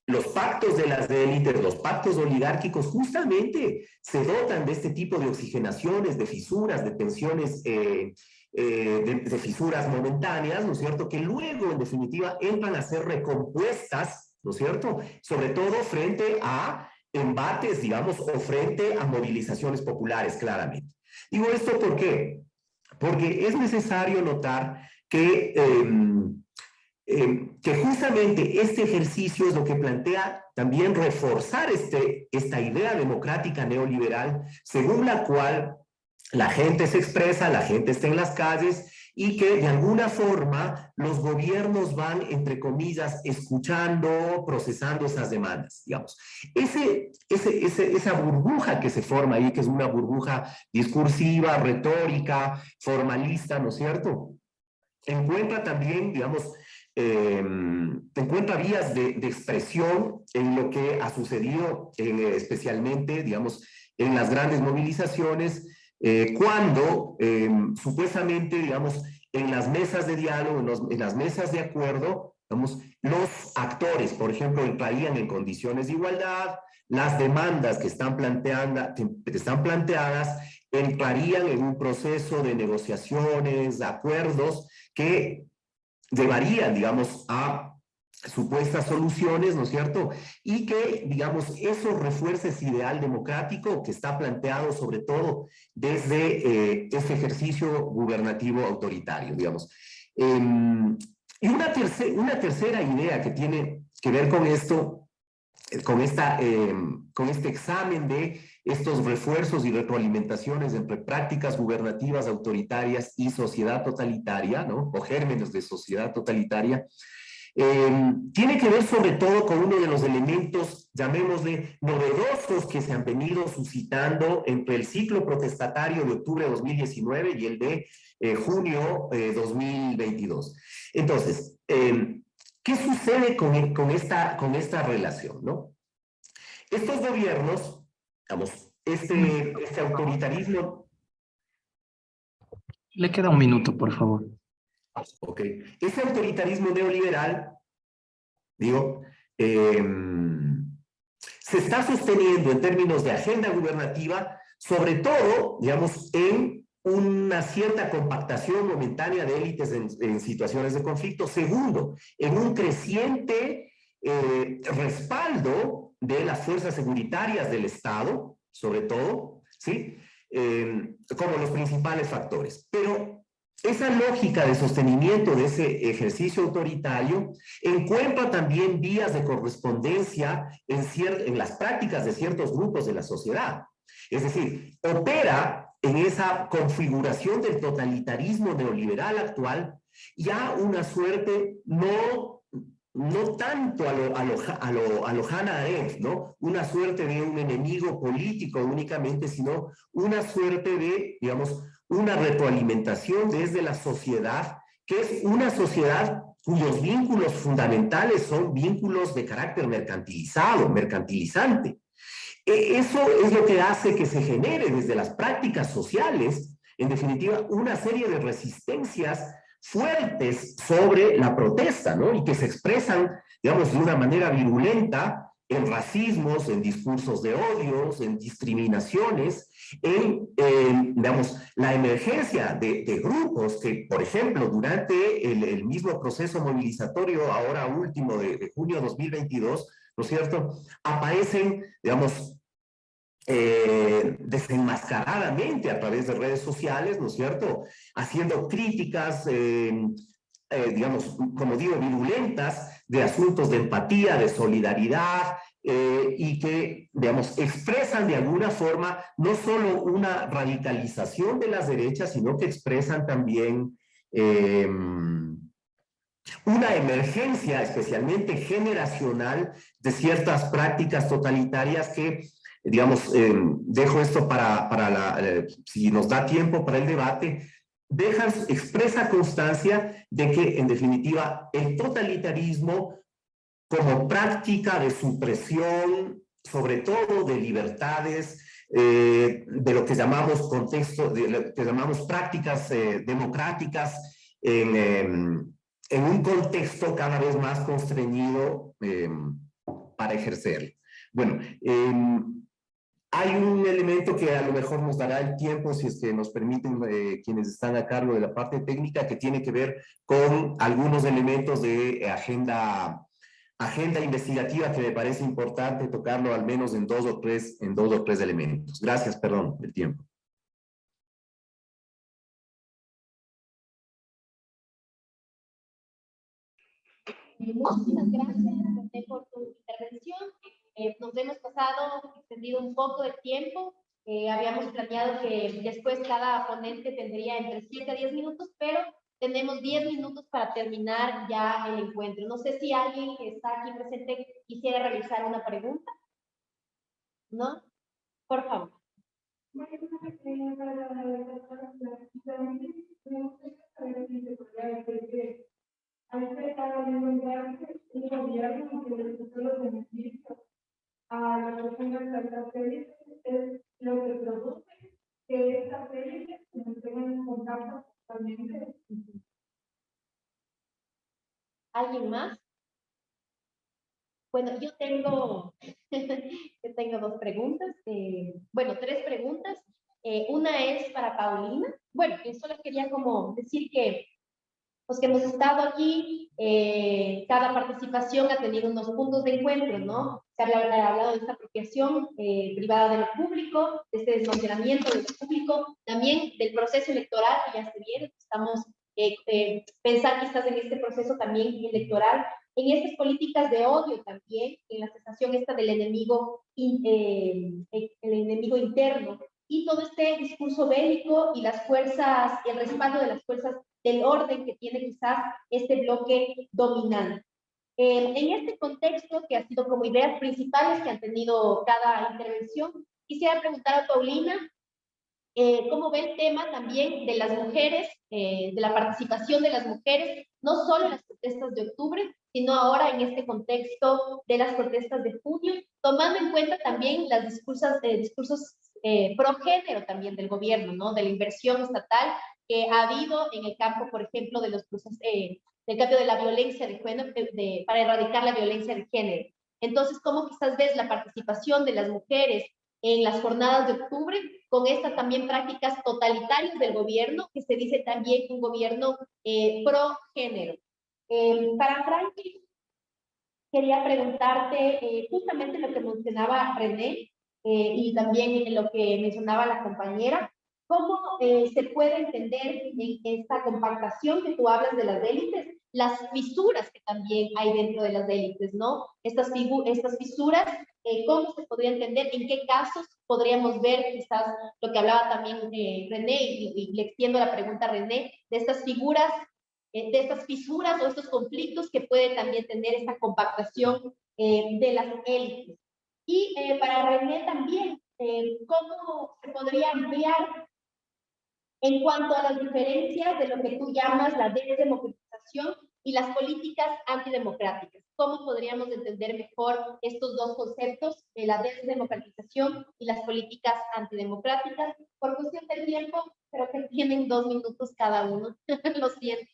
Los pactos de las élites, los pactos oligárquicos, justamente se dotan de este tipo de oxigenaciones, de fisuras, de tensiones, de fisuras momentáneas, ¿no es cierto?, que luego, en definitiva, entran a ser recompuestas, ¿no es cierto?, sobre todo frente a embates, digamos, o frente a movilizaciones populares, claramente. Digo esto ¿por qué? Porque es necesario notar que justamente este ejercicio es lo que plantea también reforzar esta idea democrática neoliberal, según la cual la gente se expresa, la gente está en las calles y que de alguna forma los gobiernos van, entre comillas, escuchando, procesando esas demandas, digamos. Esa burbuja que se forma ahí, que es una burbuja discursiva, retórica, formalista, ¿no es cierto?, encuentra también, digamos, encuentra vías de expresión en lo que ha sucedido especialmente, digamos, en las grandes movilizaciones, cuando supuestamente, digamos, en las mesas de diálogo, en las mesas de acuerdo, digamos, los actores, por ejemplo, entrarían en condiciones de igualdad, las demandas que están planteadas entrarían en un proceso de negociaciones, de acuerdos que llevarían, digamos, a supuestas soluciones, ¿no es cierto? Y que, digamos, eso refuerza ese ideal democrático que está planteado sobre todo desde este ejercicio gubernativo autoritario, digamos. Y una tercera idea que tiene que ver con esto, con este examen de estos refuerzos y retroalimentaciones entre prácticas gubernativas autoritarias y sociedad totalitaria, ¿no? O gérmenes de sociedad totalitaria, tiene que ver sobre todo con uno de los elementos, llamémosle, novedosos que se han venido suscitando entre el ciclo protestatario de octubre de 2019 y el de junio 2022. Entonces, ¿qué sucede con esta relación, no? Estos gobiernos, digamos, este autoritarismo... Le queda un minuto, por favor. Ok. Ese autoritarismo neoliberal, digo, se está sosteniendo en términos de agenda gubernativa, sobre todo, digamos, en una cierta compactación momentánea de élites en situaciones de conflicto. Segundo, en un creciente respaldo de las fuerzas seguritarias del Estado, sobre todo, ¿sí? Como los principales factores. Pero esa lógica de sostenimiento de ese ejercicio autoritario encuentra también vías de correspondencia en las prácticas de ciertos grupos de la sociedad. Es decir, opera en esa configuración del totalitarismo neoliberal actual ya una suerte no tanto a lo Hannah Arendt, ¿no? Una suerte de un enemigo político únicamente, sino una suerte de, digamos, una retroalimentación desde la sociedad, que es una sociedad cuyos vínculos fundamentales son vínculos de carácter mercantilizante. Eso es lo que hace que se genere desde las prácticas sociales, en definitiva, una serie de resistencias fuertes sobre la protesta, ¿no? Y que se expresan, digamos, de una manera virulenta en racismos, en discursos de odios, en discriminaciones, digamos, la emergencia de grupos que, por ejemplo, durante el mismo proceso movilizatorio, ahora último de junio de 2022, ¿no es cierto?, aparecen, digamos, desenmascaradamente a través de redes sociales, ¿no es cierto?, haciendo críticas, digamos, como digo, virulentas, de asuntos de empatía, de solidaridad, y que, digamos, expresan de alguna forma no solo una radicalización de las derechas, sino que expresan también una emergencia especialmente generacional de ciertas prácticas totalitarias que, digamos, dejo esto si nos da tiempo para el debate, dejan expresa constancia de que, en definitiva, el totalitarismo como práctica de supresión, sobre todo de libertades, de lo que llamamos de lo que llamamos prácticas democráticas en un contexto cada vez más constreñido para ejercerlo. Bueno, hay un elemento que a lo mejor nos dará el tiempo, si es que nos permiten quienes están a cargo de la parte técnica, que tiene que ver con algunos elementos de agenda investigativa que me parece importante tocarlo al menos en dos o tres elementos. Gracias, perdón, el tiempo. Muchísimas gracias, José, por tu intervención. Nos hemos extendido un poco de tiempo. Habíamos planeado que después cada ponente tendría entre 7 a 10 minutos, pero tenemos 10 minutos para terminar ya el encuentro. No sé si alguien que está aquí presente quisiera realizar una pregunta. ¿No? Por favor. A las personas de las satélites es lo que produce que estas satélites se mantengan en contacto totalmente. ¿Alguien más? Bueno, yo tengo dos preguntas. Bueno, 3 preguntas. Una es para Paulina. Bueno, solo quería como decir que los que hemos estado aquí, cada participación ha tenido unos puntos de encuentro, ¿no? Se ha hablado de esta apropiación privada de lo público, de este desmantelamiento de lo público, también del proceso electoral que ya se viene, estamos pensar quizás en este proceso también electoral, en estas políticas de odio también, en la cesación esta del enemigo, el enemigo interno, y todo este discurso bélico y las fuerzas, el respaldo de las fuerzas del orden que tiene quizás este bloque dominante. En este contexto, que ha sido como ideas principales que han tenido cada intervención, quisiera preguntar a Paulina, ¿cómo ve el tema también de las mujeres, de la participación de las mujeres, no solo en las protestas de octubre, sino ahora en este contexto de las protestas de junio, tomando en cuenta también las discursos pro género también del gobierno, ¿no? De la inversión estatal que ha habido en el campo, por ejemplo, de los procesos, del cambio de la violencia de género, para erradicar la violencia de género. Entonces, ¿cómo quizás ves la participación de las mujeres en las jornadas de octubre, con estas también prácticas totalitarias del gobierno, que se dice también un gobierno pro género? Para Franklin, quería preguntarte justamente lo que mencionaba René y también lo que mencionaba la compañera, ¿cómo se puede entender en esta compactación que tú hablas de las élites, las fisuras que también hay dentro de las élites, ¿no? Estas fisuras, ¿cómo se podría entender? ¿En qué casos podríamos ver quizás lo que hablaba también René, y le extiendo la pregunta a René, de estas figuras, de estas fisuras o estos conflictos que puede también tener esta compactación de las élites? Y para René también, ¿cómo se podría ampliar en cuanto a las diferencias de lo que tú llamas la desdemocratización y las políticas antidemocráticas? ¿Cómo podríamos entender mejor estos dos conceptos, de la desdemocratización y las políticas antidemocráticas? Por cuestión del tiempo, creo que tienen 2 minutos cada uno. Lo siento.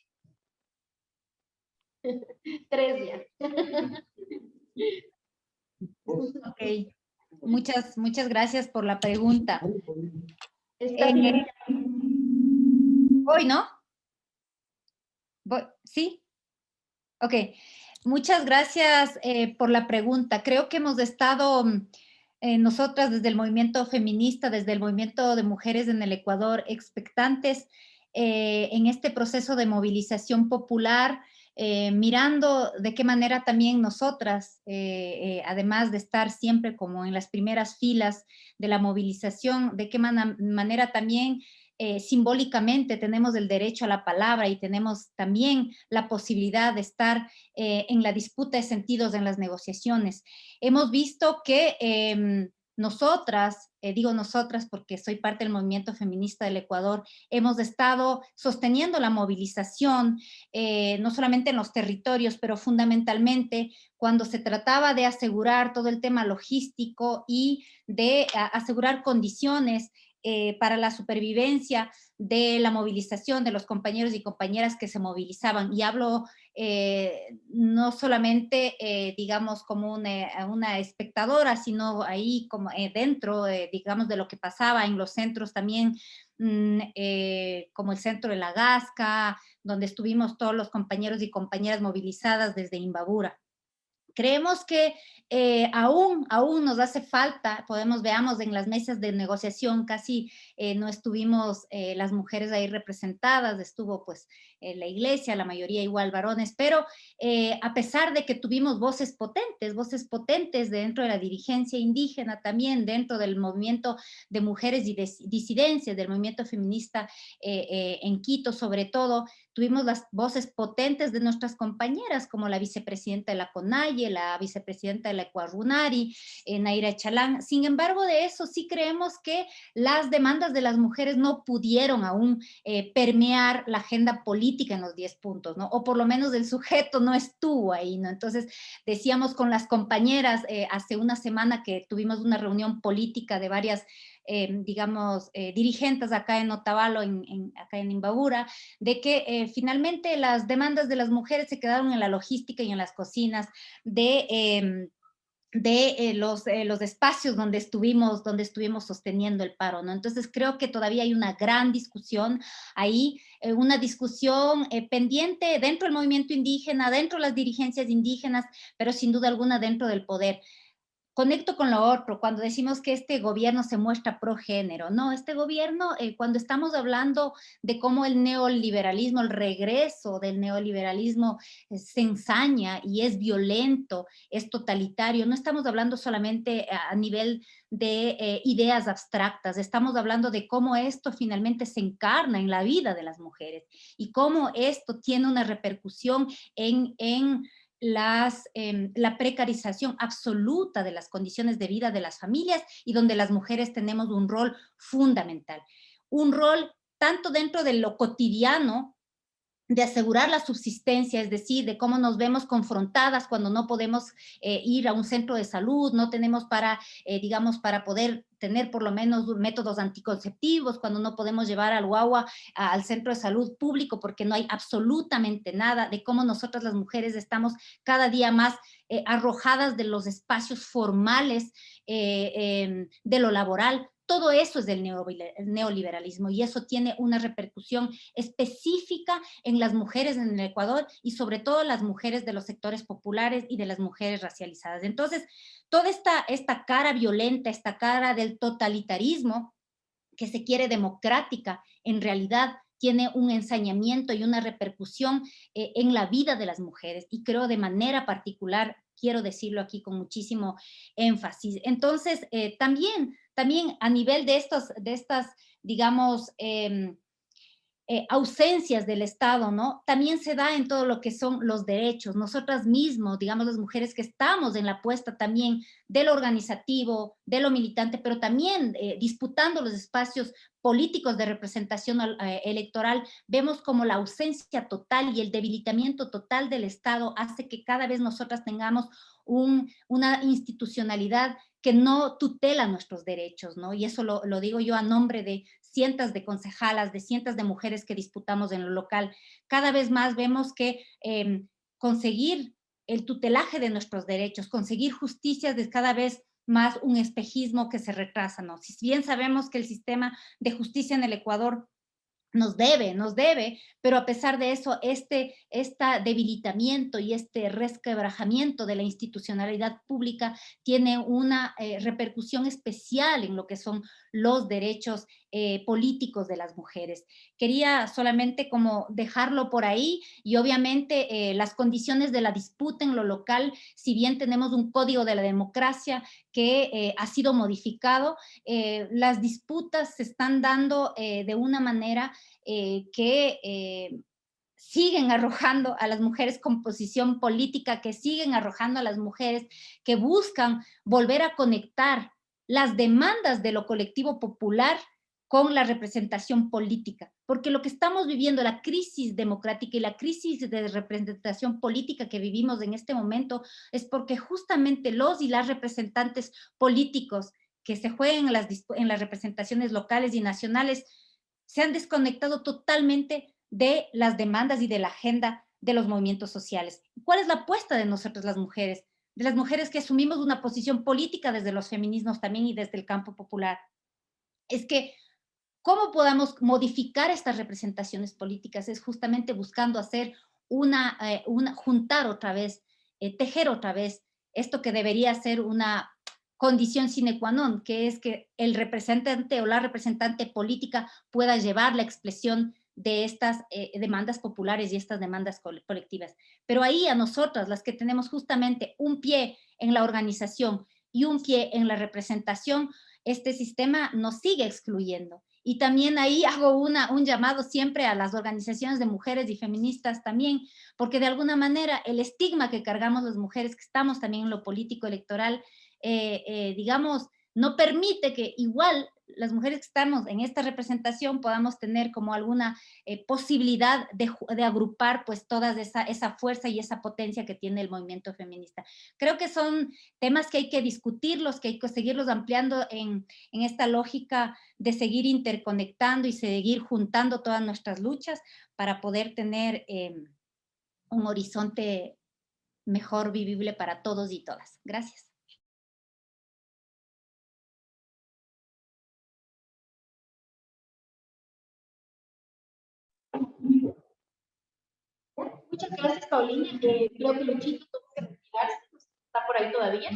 3 ya. Ok, muchas gracias por la pregunta. Está bien. Voy, ¿no? ¿Sí? Ok, muchas gracias por la pregunta. Creo que hemos estado nosotras desde el movimiento feminista, desde el movimiento de mujeres en el Ecuador, expectantes en este proceso de movilización popular, mirando de qué manera también nosotras, además de estar siempre como en las primeras filas de la movilización, de qué manera también simbólicamente tenemos el derecho a la palabra y tenemos también la posibilidad de estar en la disputa de sentidos en las negociaciones. Hemos visto que nosotras, digo nosotras porque soy parte del movimiento feminista del Ecuador, hemos estado sosteniendo la movilización, no solamente en los territorios, pero fundamentalmente cuando se trataba de asegurar todo el tema logístico y de asegurar condiciones para la supervivencia de la movilización de los compañeros y compañeras que se movilizaban. Y hablo no solamente, digamos, como una espectadora, sino ahí como dentro, digamos, de lo que pasaba en los centros también, como el centro de La Gasca, donde estuvimos todos los compañeros y compañeras movilizadas desde Imbabura. Creemos que aún nos hace falta, veamos en las mesas de negociación, casi no estuvimos las mujeres ahí representadas, estuvo pues la iglesia, la mayoría igual varones, pero a pesar de que tuvimos voces potentes dentro de la dirigencia indígena, también dentro del movimiento de mujeres y disidencias, del movimiento feminista en Quito sobre todo, tuvimos las voces potentes de nuestras compañeras, como la vicepresidenta de la CONAIE, la vicepresidenta de la Ecuarunari, Naira Chalán. Sin embargo, de eso sí creemos que las demandas de las mujeres no pudieron aún permear la agenda política en los 10 puntos, ¿no? O por lo menos el sujeto no estuvo ahí, ¿no? Entonces, decíamos con las compañeras hace una semana que tuvimos una reunión política de varias digamos, dirigentes acá en Otavalo, acá en Imbabura, de que finalmente las demandas de las mujeres se quedaron en la logística y en las cocinas de los espacios donde estuvimos sosteniendo el paro, ¿no? Entonces creo que todavía hay una gran discusión ahí, una discusión pendiente dentro del movimiento indígena, dentro de las dirigencias indígenas, pero sin duda alguna dentro del poder. conecto con lo otro, cuando decimos que este gobierno se muestra progénero. No, este gobierno, cuando estamos hablando de cómo el neoliberalismo, el regreso del neoliberalismo se ensaña y es violento, es totalitario, no estamos hablando solamente a nivel de ideas abstractas, estamos hablando de cómo esto finalmente se encarna en la vida de las mujeres y cómo esto tiene una repercusión en la precarización absoluta de las condiciones de vida de las familias y donde las mujeres tenemos un rol fundamental. Un rol tanto dentro de lo cotidiano, de asegurar la subsistencia, es decir, de cómo nos vemos confrontadas cuando no podemos ir a un centro de salud, no tenemos para, digamos, para poder tener por lo menos métodos anticonceptivos, cuando no podemos llevar al guagua al centro de salud público porque no hay absolutamente nada, de cómo nosotras las mujeres estamos cada día más arrojadas de los espacios formales de lo laboral. Todo eso es del neoliberalismo y eso tiene una repercusión específica en las mujeres en el Ecuador y sobre todo las mujeres de los sectores populares y de las mujeres racializadas. Entonces, toda esta cara violenta, esta cara del totalitarismo que se quiere democrática, en realidad tiene un ensañamiento y una repercusión en la vida de las mujeres y creo de manera particular, quiero decirlo aquí con muchísimo énfasis. Entonces, también a nivel de estas digamos, ausencias del Estado, ¿no? También se da en todo lo que son los derechos. Nosotras mismos, digamos, las mujeres que estamos en la apuesta también de lo organizativo, de lo militante, pero también disputando los espacios políticos de representación electoral, vemos como la ausencia total y el debilitamiento total del Estado hace que cada vez nosotras tengamos una institucionalidad que no tutela nuestros derechos, ¿no? Y eso lo digo yo a nombre de cientos de concejalas, de cientos de mujeres que disputamos en lo local. Cada vez más vemos que conseguir el tutelaje de nuestros derechos, conseguir justicia es cada vez más un espejismo que se retrasa, ¿no? Si bien sabemos que el sistema de justicia en el Ecuador nos debe, pero a pesar de eso, este debilitamiento y este resquebrajamiento de la institucionalidad pública tiene una repercusión especial en lo que son los derechos políticos de las mujeres. Quería solamente como dejarlo por ahí y obviamente las condiciones de la disputa en lo local, si bien tenemos un código de la democracia que ha sido modificado, las disputas se están dando de una manera que siguen arrojando a las mujeres con posición política, que siguen arrojando a las mujeres que buscan volver a conectar las demandas de lo colectivo popular con la representación política, porque lo que estamos viviendo, la crisis democrática y la crisis de representación política que vivimos en este momento es porque justamente los y las representantes políticos que se juegan en las representaciones locales y nacionales se han desconectado totalmente de las demandas y de la agenda de los movimientos sociales. ¿Cuál es la apuesta de nosotros las mujeres? De las mujeres que asumimos una posición política desde los feminismos también y desde el campo popular. Es que ¿cómo podamos modificar estas representaciones políticas? Es justamente buscando hacer juntar otra vez, tejer otra vez esto que debería ser una condición sine qua non, que es que el representante o la representante política pueda llevar la expresión de estas demandas populares y estas demandas colectivas. Pero ahí a nosotras, las que tenemos justamente un pie en la organización y un pie en la representación, este sistema nos sigue excluyendo. Y también ahí hago un llamado siempre a las organizaciones de mujeres y feministas también, porque de alguna manera el estigma que cargamos las mujeres que estamos también en lo político electoral, digamos, no permite que igual las mujeres que estamos en esta representación podamos tener como alguna posibilidad de agrupar pues toda esa fuerza y esa potencia que tiene el movimiento feminista. Creo que son temas que hay que discutirlos, que hay que seguirlos ampliando en esta lógica de seguir interconectando y seguir juntando todas nuestras luchas para poder tener un horizonte mejor vivible para todos y todas. Gracias. Muchas gracias, Paulina. Creo que Luchito tuvo que retirarse, está por ahí todavía.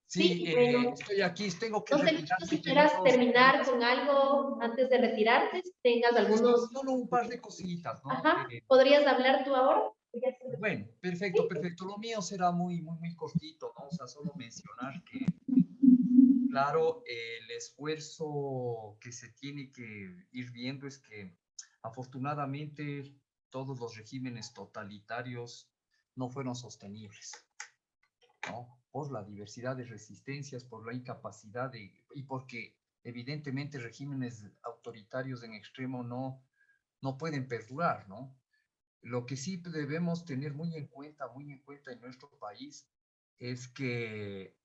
Sí, bueno, estoy aquí, tengo que no sé retirar. si quieras terminar con algo antes de retirarte, tengas algunos... Solo un par de cositas, ¿no? Ajá, ¿podrías hablar tú ahora? Bueno, perfecto, perfecto. Lo mío será muy cortito, ¿no? O sea, solo mencionar que, claro, el esfuerzo que se tiene que ir viendo es que afortunadamente todos los regímenes totalitarios no fueron sostenibles, ¿no? Por la diversidad de resistencias, por la incapacidad y porque evidentemente regímenes autoritarios en extremo no pueden perdurar, ¿no? Lo que sí debemos tener muy en cuenta en nuestro país es que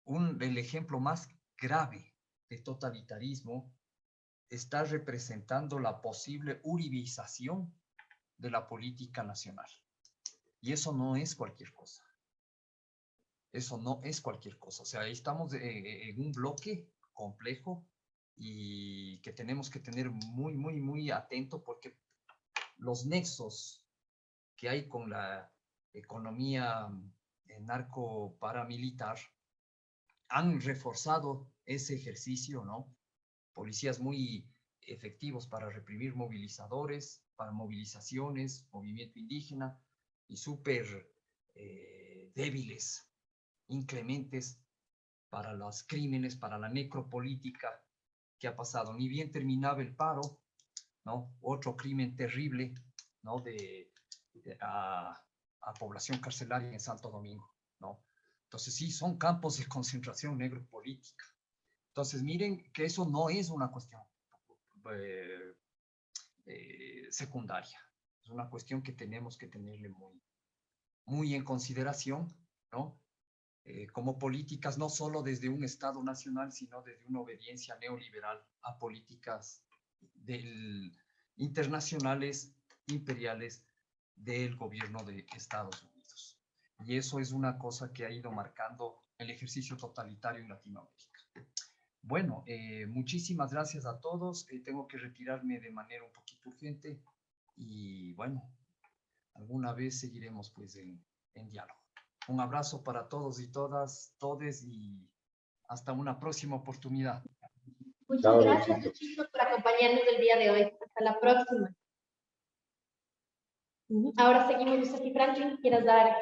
el ejemplo más grave de totalitarismo está representando la posible uribización de la política nacional. Y eso no es cualquier cosa. Eso no es cualquier cosa. O sea, ahí estamos en un bloque complejo y que tenemos que tener muy atento porque los nexos que hay con la economía narco-paramilitar han reforzado ese ejercicio, ¿no? Policías muy efectivos para reprimir movilizadores, para movilizaciones, movimiento indígena, y súper débiles, inclementes para los crímenes, para la necropolítica que ha pasado. Ni bien terminaba el paro, ¿no? Otro crimen terrible, ¿no? A población carcelaria en Santo Domingo, ¿no? Entonces sí, son campos de concentración necropolítica. Entonces miren que eso no es una cuestión secundaria, es una cuestión que tenemos que tenerle muy en consideración, ¿no? Como políticas, no solo desde un Estado nacional, sino desde una obediencia neoliberal a políticas internacionales, imperiales del gobierno de Estados Unidos. Y eso es una cosa que ha ido marcando el ejercicio totalitario en Latinoamérica. Bueno, muchísimas gracias a todos. Tengo que retirarme de manera un poquito urgente y bueno, alguna vez seguiremos pues en diálogo. Un abrazo para todos y todas, todes y hasta una próxima oportunidad. Muchas gracias, Luchito, por acompañarnos el día de hoy. Hasta la próxima. Ahora seguimos, José Franklin. ¿Quieres dar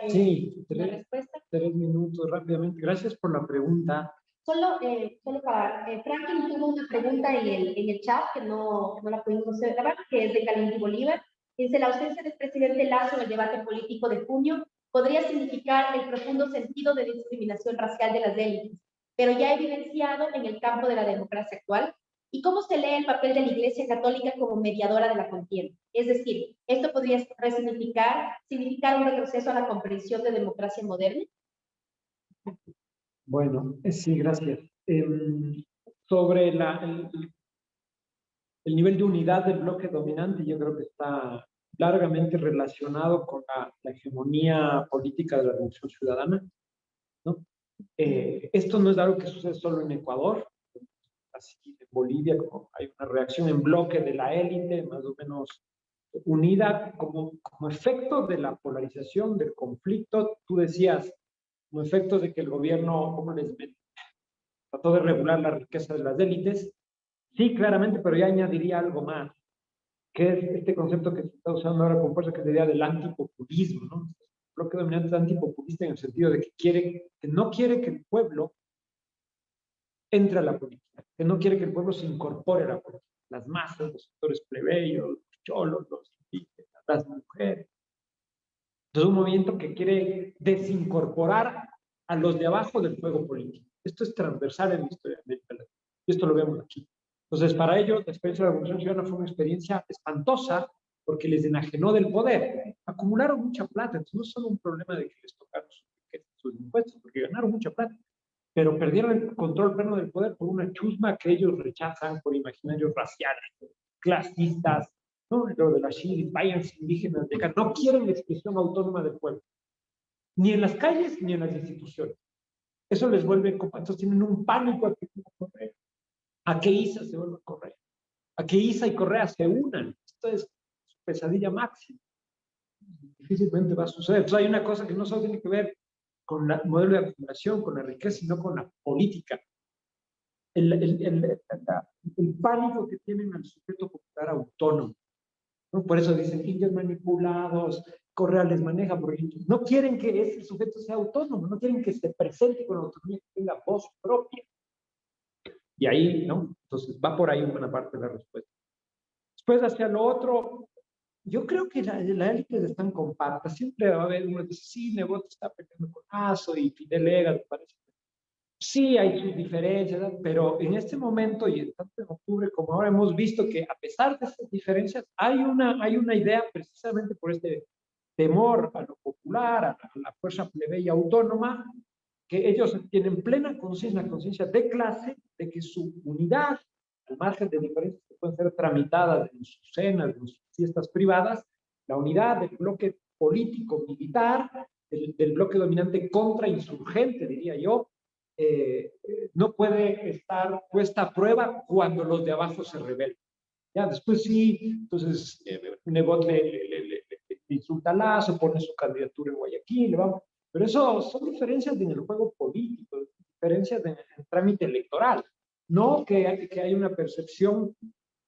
una respuesta? 3 minutos rápidamente. Gracias por la pregunta. Solo para Franklin tuvo una pregunta en el chat que no la pudimos grabar, que es de Calindi Bolívar. Dice: la ausencia del presidente Lazo en el debate político de junio podría significar el profundo sentido de discriminación racial de las élites, pero ya evidenciado en el campo de la democracia actual. ¿Y cómo se lee el papel de la Iglesia Católica como mediadora de la contienda? Es decir, ¿esto podría significar un retroceso a la comprensión de democracia moderna? Bueno, sí, gracias. Sobre el nivel de unidad del bloque dominante, yo creo que está largamente relacionado con la hegemonía política de la Revolución Ciudadana, ¿no? Esto no es algo que sucede solo en Ecuador. Así en Bolivia hay una reacción en bloque de la élite, más o menos unida como efecto de la polarización, del conflicto. Tú decías, como efecto de que el gobierno trató de regular la riqueza de las élites. Sí, claramente, pero ya añadiría algo más, que es este concepto que se está usando ahora con fuerza, que es la idea del antipopulismo, ¿no? El bloque dominante es antipopulista en el sentido de que no quiere que el pueblo entre a la política, que no quiere que el pueblo se incorpore a la política, las masas, los sectores plebeyos, los cholos, los indígenas, las mujeres. Entonces, un movimiento que quiere desincorporar a los de abajo del juego político. Esto es transversal en la historia de América Latina. Y esto lo vemos aquí. Entonces, para ellos, la experiencia de la Revolución Ciudadana fue una experiencia espantosa porque les enajenó del poder. Acumularon mucha plata. Entonces, no es solo un problema de que les tocaron sus impuestos, porque ganaron mucha plata, pero perdieron el control pleno del poder por una chusma que ellos rechazan, por imaginarios raciales, clasistas, ¿no? Lo de las váyanse indígenas de acá. No quieren la expresión autónoma del pueblo, ni en las calles ni en las instituciones. Eso les vuelve, entonces tienen un pánico a que Correa, a que ISA se vuelva Correa, a que ISA y Correa se unan. Esto es su pesadilla máxima. Difícilmente va a suceder. Entonces hay una cosa que no solo tiene que ver con el modelo de acumulación, con la riqueza, sino con la política. El pánico que tienen al sujeto popular autónomo, ¿no? Por eso dicen indios manipulados, Correa les maneja, porque no quieren que ese sujeto sea autónomo, no quieren que se presente con autonomía, que tenga voz propia. Y ahí, ¿no? Entonces va por ahí una parte de la respuesta. Después, hacia lo otro, yo creo que la élite están compactas. Siempre va a haber uno que dice, sí, Nebot está peleando con Lasso y Fidel Egas, me parece. Sí, hay sus diferencias, ¿no? Pero en este momento y tanto en octubre como ahora hemos visto que a pesar de esas diferencias hay una idea precisamente por este temor a lo popular, a la fuerza plebeya autónoma, que ellos tienen plena conciencia, la conciencia de clase, de que su unidad, al margen de diferencias que pueden ser tramitadas en sus cenas, en sus fiestas privadas, la unidad del bloque político-militar, del bloque dominante contrainsurgente, diría yo, no puede estar puesta a prueba cuando los de abajo se rebelen. Ya, después sí, entonces Nebot le insulta a Lasso, pone su candidatura en Guayaquil, vamos. Pero eso son diferencias en el juego político, diferencias en el trámite electoral. No que hay una percepción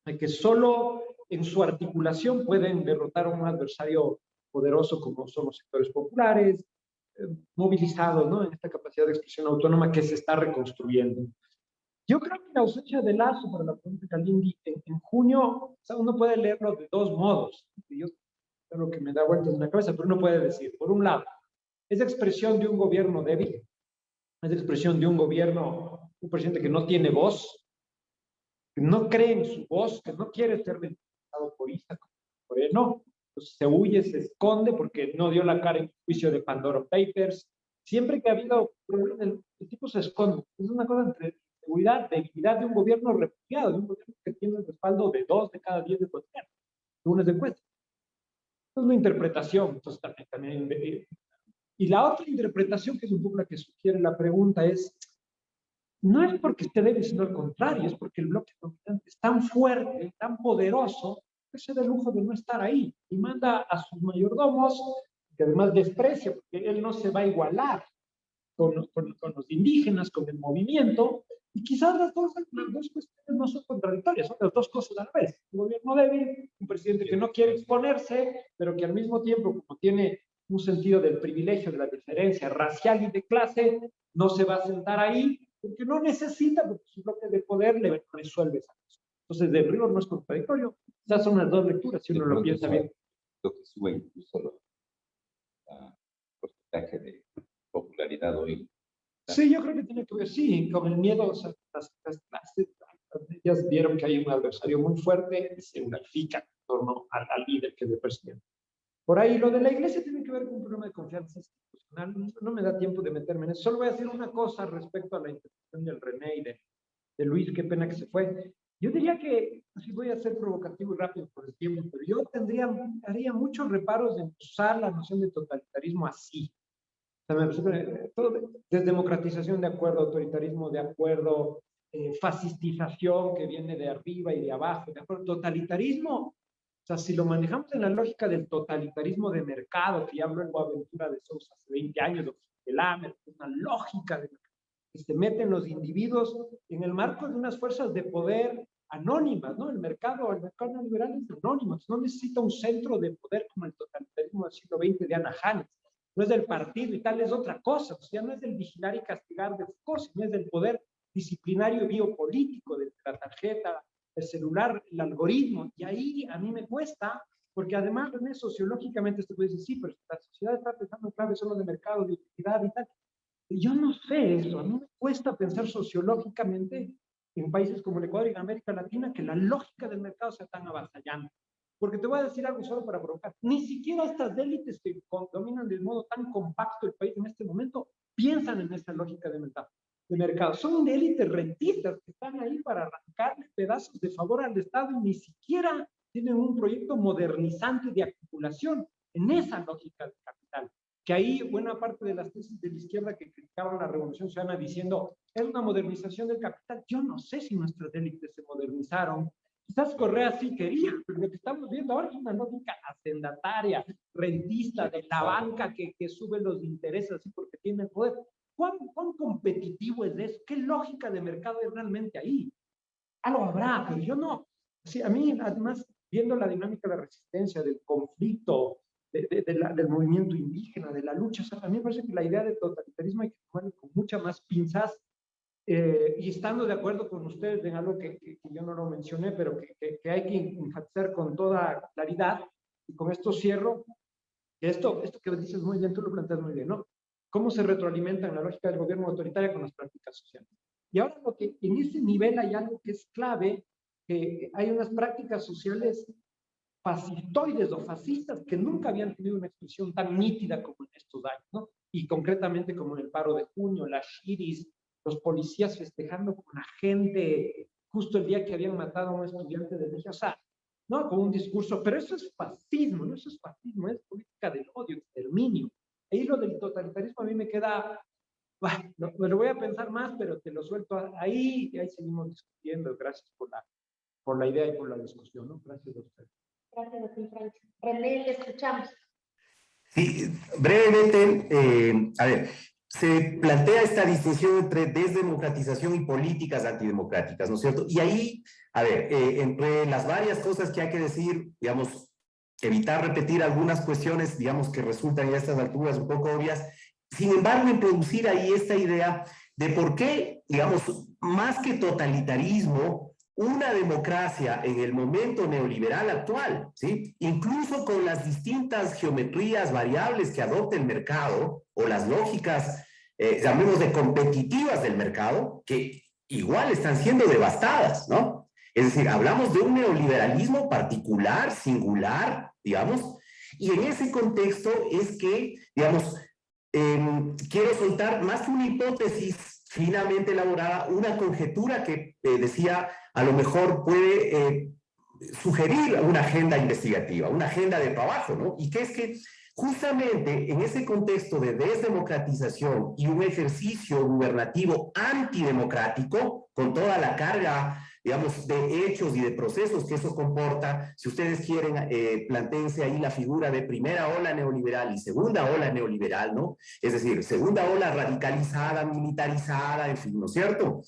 de que solo en su articulación pueden derrotar a un adversario poderoso como son los sectores populares, movilizados, ¿no? En esta capacidad de expresión autónoma que se está reconstruyendo. Yo creo que la ausencia de Lasso para la política Lindi en junio, o sea, uno puede leerlo de dos modos. Yo creo que me da vueltas en la cabeza, pero uno puede decir, por un lado, es expresión de un gobierno débil, es expresión de un gobierno, un presidente que no tiene voz, que no cree en su voz, que no quiere ser identificado por ISA, por él no. Entonces se huye, se esconde porque no dio la cara en el juicio de Pandora Papers. Siempre que ha habido problemas, el tipo se esconde. Es una cosa entre seguridad, debilidad de un gobierno refugiado, de un gobierno que tiene el respaldo de 2 de cada 10 de cualquier, según es de encuesta. Es una interpretación, entonces también y la otra interpretación, que es un poco la que sugiere la pregunta, es, no es porque esté débil, sino al contrario, es porque el bloque dominante es tan fuerte, tan poderoso, que se da el lujo de no estar ahí y manda a sus mayordomos, que además desprecia, porque él no se va a igualar con los indígenas, con el movimiento, y quizás las dos cuestiones no son contradictorias, son las dos cosas a la vez. Un gobierno débil, un presidente que no quiere exponerse, pero que al mismo tiempo, como tiene un sentido del privilegio, de la diferencia racial y de clase, no se va a sentar ahí, porque no necesita, porque su bloque de poder le resuelve esa cosa. Entonces, de rigor no es contradictorio. Esas son las dos lecturas, si uno lo piensa bien. Lo que sube incluso el porcentaje de popularidad hoy. Sí, yo creo que tiene que ver, sí, con el miedo. O sea, las clases, ellas vieron que hay un adversario muy fuerte y se unifican en torno al líder que es el presidente. Por ahí, lo de la iglesia tiene que ver con un problema de confianza institucional. No me da tiempo de meterme en eso. Solo voy a decir una cosa respecto a la intervención del René y de Luis, qué pena que se fue. Yo diría que, así voy a ser provocativo y rápido por el tiempo, pero yo haría muchos reparos en usar la noción de totalitarismo así. O sea, todo, desdemocratización de acuerdo, autoritarismo de acuerdo, fascistización que viene de arriba y de abajo, de acuerdo, totalitarismo. O sea, si lo manejamos en la lógica del totalitarismo de mercado, que ya habló en Boaventura de Sousa hace 20 años, el AMER, una lógica que se meten los individuos en el marco de unas fuerzas de poder anónimas, ¿no? El mercado neoliberal es anónimo, no necesita un centro de poder como el totalitarismo del siglo XX de Ana Hannes. No es del partido y tal, es otra cosa. O sea, no es del vigilar y castigar de Foucault, sino es del poder disciplinario y biopolítico, de la tarjeta, el celular, el algoritmo. Y ahí a mí me cuesta, porque además, René, sociológicamente esto puede decir, sí, pero la sociedad está pensando en clave solo de mercado, de utilidad y tal. Y yo no sé eso. A mí me cuesta pensar sociológicamente en países como el Ecuador y en América Latina que la lógica del mercado sea tan avasallante. Porque te voy a decir algo solo para provocar. Ni siquiera estas élites que dominan de modo tan compacto el país en este momento piensan en esa lógica de mercado. Son élites rentistas que están ahí para arrancarle pedazos de favor al Estado y ni siquiera tienen un proyecto modernizante de acumulación en esa lógica de capital. Que ahí buena parte de las tesis de la izquierda que criticaban la Revolución Ciudadana diciendo es una modernización del capital. Yo no sé si nuestras élites se modernizaron, Quizás Correa sí quería, pero lo que estamos viendo ahora es una lógica hacendataria, rentista, de la banca que sube los intereses así porque tiene el poder. ¿Cuán competitivo es eso? ¿Qué lógica de mercado hay realmente ahí? Algo habrá, pero yo no. Sí, a mí, además, viendo la dinámica de la resistencia, del conflicto, del movimiento indígena, de la lucha, o sea, a mí me parece que la idea de totalitarismo hay que tomarlo con muchas más pinzas, y estando de acuerdo con ustedes en algo que yo no lo mencioné, pero que hay que enfatizar con toda claridad, y con esto cierro, que esto que dices muy bien, tú lo planteas muy bien, ¿no? ¿Cómo se retroalimenta en la lógica del gobierno autoritario con las prácticas sociales? Y ahora lo que en ese nivel hay algo que es clave, que hay unas prácticas sociales fascistoides o fascistas que nunca habían tenido una expresión tan nítida como en estos años, ¿no? Y concretamente como en el paro de junio, las shiris, los policías festejando con la gente justo el día que habían matado a un estudiante de Bellasa, ¿no? Con un discurso, pero eso es fascismo, no eso es fascismo, es política del odio, exterminio. Ahí lo del totalitarismo a mí me queda, bueno, me lo voy a pensar más, pero te lo suelto ahí y ahí seguimos discutiendo. Gracias por la idea y por la discusión, ¿no? Gracias a usted. Gracias a ti, Franco. René, te escuchamos. Sí, brevemente, a ver, se plantea esta distinción entre desdemocratización y políticas antidemocráticas, ¿no es cierto? Y ahí, a ver, entre las varias cosas que hay que decir, digamos, evitar repetir algunas cuestiones, digamos, que resultan ya a estas alturas un poco obvias, sin embargo, introducir ahí esta idea de por qué, digamos, más que totalitarismo, una democracia en el momento neoliberal actual, ¿sí? Incluso con las distintas geometrías variables que adopta el mercado o las lógicas, llamemos de competitivas del mercado, que igual están siendo devastadas, ¿no? Es decir, hablamos de un neoliberalismo particular, singular, digamos, y en ese contexto es que, digamos, quiero soltar más que una hipótesis finamente elaborada, una conjetura que decía, a lo mejor puede sugerir una agenda investigativa, una agenda de trabajo, ¿no? Y que es que justamente en ese contexto de desdemocratización y un ejercicio gubernativo antidemocrático, con toda la carga, digamos, de hechos y de procesos que eso comporta, si ustedes quieren, plantéense ahí la figura de primera ola neoliberal y segunda ola neoliberal, ¿no? Es decir, segunda ola radicalizada, militarizada, en fin, ¿no es cierto?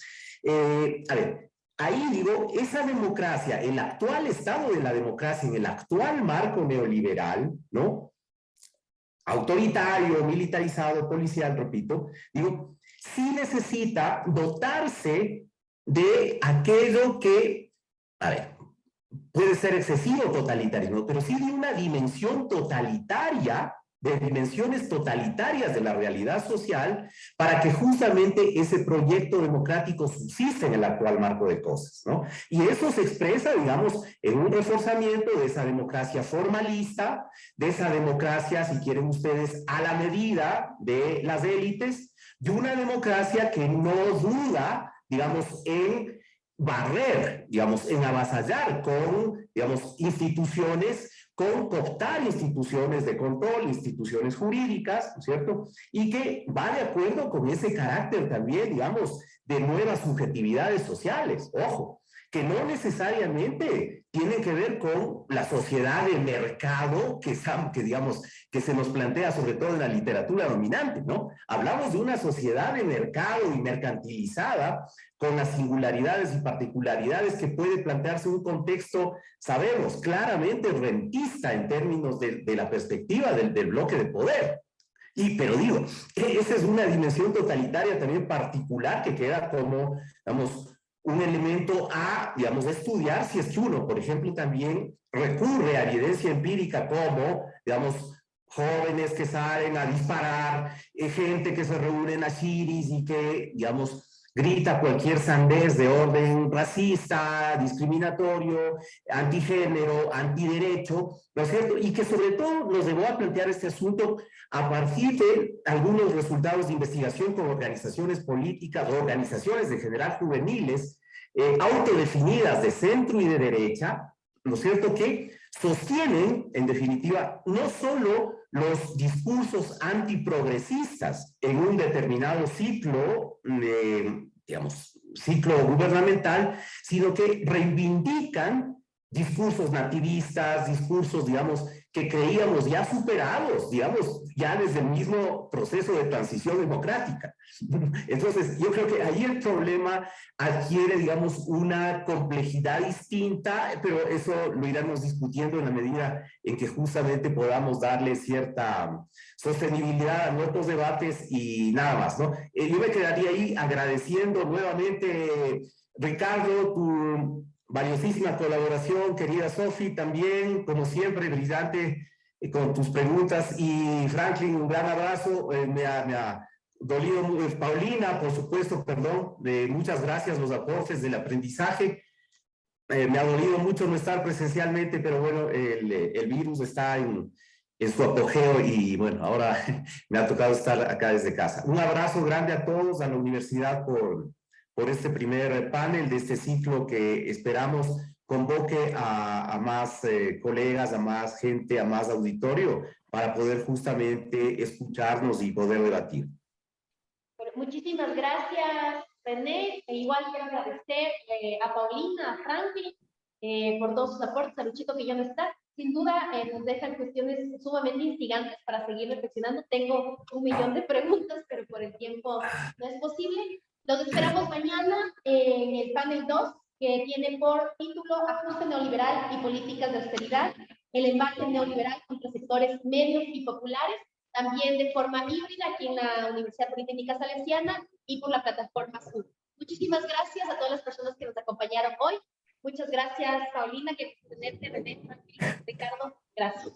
A ver, ahí digo, esa democracia, el actual estado de la democracia en el actual marco neoliberal, ¿no? Autoritario, militarizado, policial, repito, digo, sí necesita dotarse de aquello que, a ver, puede ser excesivo totalitarismo, pero sí de una dimensión totalitaria, de dimensiones totalitarias de la realidad social, para que justamente ese proyecto democrático subsista en el actual marco de cosas, ¿no? Y eso se expresa, digamos, en un reforzamiento de esa democracia formalista, de esa democracia, si quieren ustedes, a la medida de las élites, y una democracia que no duda, digamos, en barrer, digamos, en avasallar con, digamos, instituciones, con cooptar instituciones de control, instituciones jurídicas, ¿no es cierto? Y que va de acuerdo con ese carácter también, digamos, de nuevas subjetividades sociales, ojo, que no necesariamente tienen que ver con la sociedad de mercado que digamos, que se nos plantea sobre todo en la literatura dominante, ¿no? Hablamos de una sociedad de mercado y mercantilizada con las singularidades y particularidades que puede plantearse un contexto, sabemos, claramente rentista en términos de la perspectiva del bloque de poder. Pero digo, esa es una dimensión totalitaria también particular que queda como, digamos, un elemento a, digamos, estudiar si es que uno, por ejemplo, también recurre a evidencia empírica como, digamos, jóvenes que salen a disparar, gente que se reúne en las shiris y que, digamos, grita cualquier sandez de orden racista, discriminatorio, antigénero, antiderecho, ¿no es cierto? Y que sobre todo nos llevó a plantear este asunto a partir de algunos resultados de investigación con organizaciones políticas o organizaciones en general juveniles, autodefinidas de centro y de derecha, ¿no es cierto?, que sostienen, en definitiva, no solo los discursos antiprogresistas en un determinado ciclo, digamos, ciclo gubernamental, sino que reivindican discursos nativistas, discursos, digamos, que creíamos ya superados, digamos, ya desde el mismo proceso de transición democrática. Entonces, yo creo que ahí el problema adquiere, digamos, una complejidad distinta, pero eso lo iremos discutiendo en la medida en que justamente podamos darle cierta sostenibilidad a nuestros debates y nada más, ¿no? Yo me quedaría ahí agradeciendo nuevamente, Ricardo, tu valiosísima colaboración, querida Sofi, también, como siempre, brillante con tus preguntas. Y Franklin, un gran abrazo. Me ha dolido, Paulina, por supuesto, perdón, muchas gracias, los aportes del aprendizaje. Me ha dolido mucho no estar presencialmente, pero bueno, el virus está en su apogeo y bueno, ahora me ha tocado estar acá desde casa. Un abrazo grande a todos, a la universidad por este primer panel de este ciclo que esperamos convoque a más colegas, a más gente, a más auditorio, para poder justamente escucharnos y poder debatir. Bueno, muchísimas gracias, René. E igual quiero agradecer a Paulina, a Franklin, por todos sus aportes, a Luchito que ya no está. Sin duda nos dejan cuestiones sumamente instigantes para seguir reflexionando. Tengo 1.000.000 de preguntas, pero por el tiempo no es posible. Los esperamos mañana en el panel 2, que tiene por título Ajuste neoliberal y políticas de austeridad, el embate neoliberal contra sectores medios y populares, también de forma híbrida aquí en la Universidad Politécnica Salesiana y por la plataforma Zoom. Muchísimas gracias a todas las personas que nos acompañaron hoy. Muchas gracias, Paulina, que tenerte, René, Ricardo, gracias.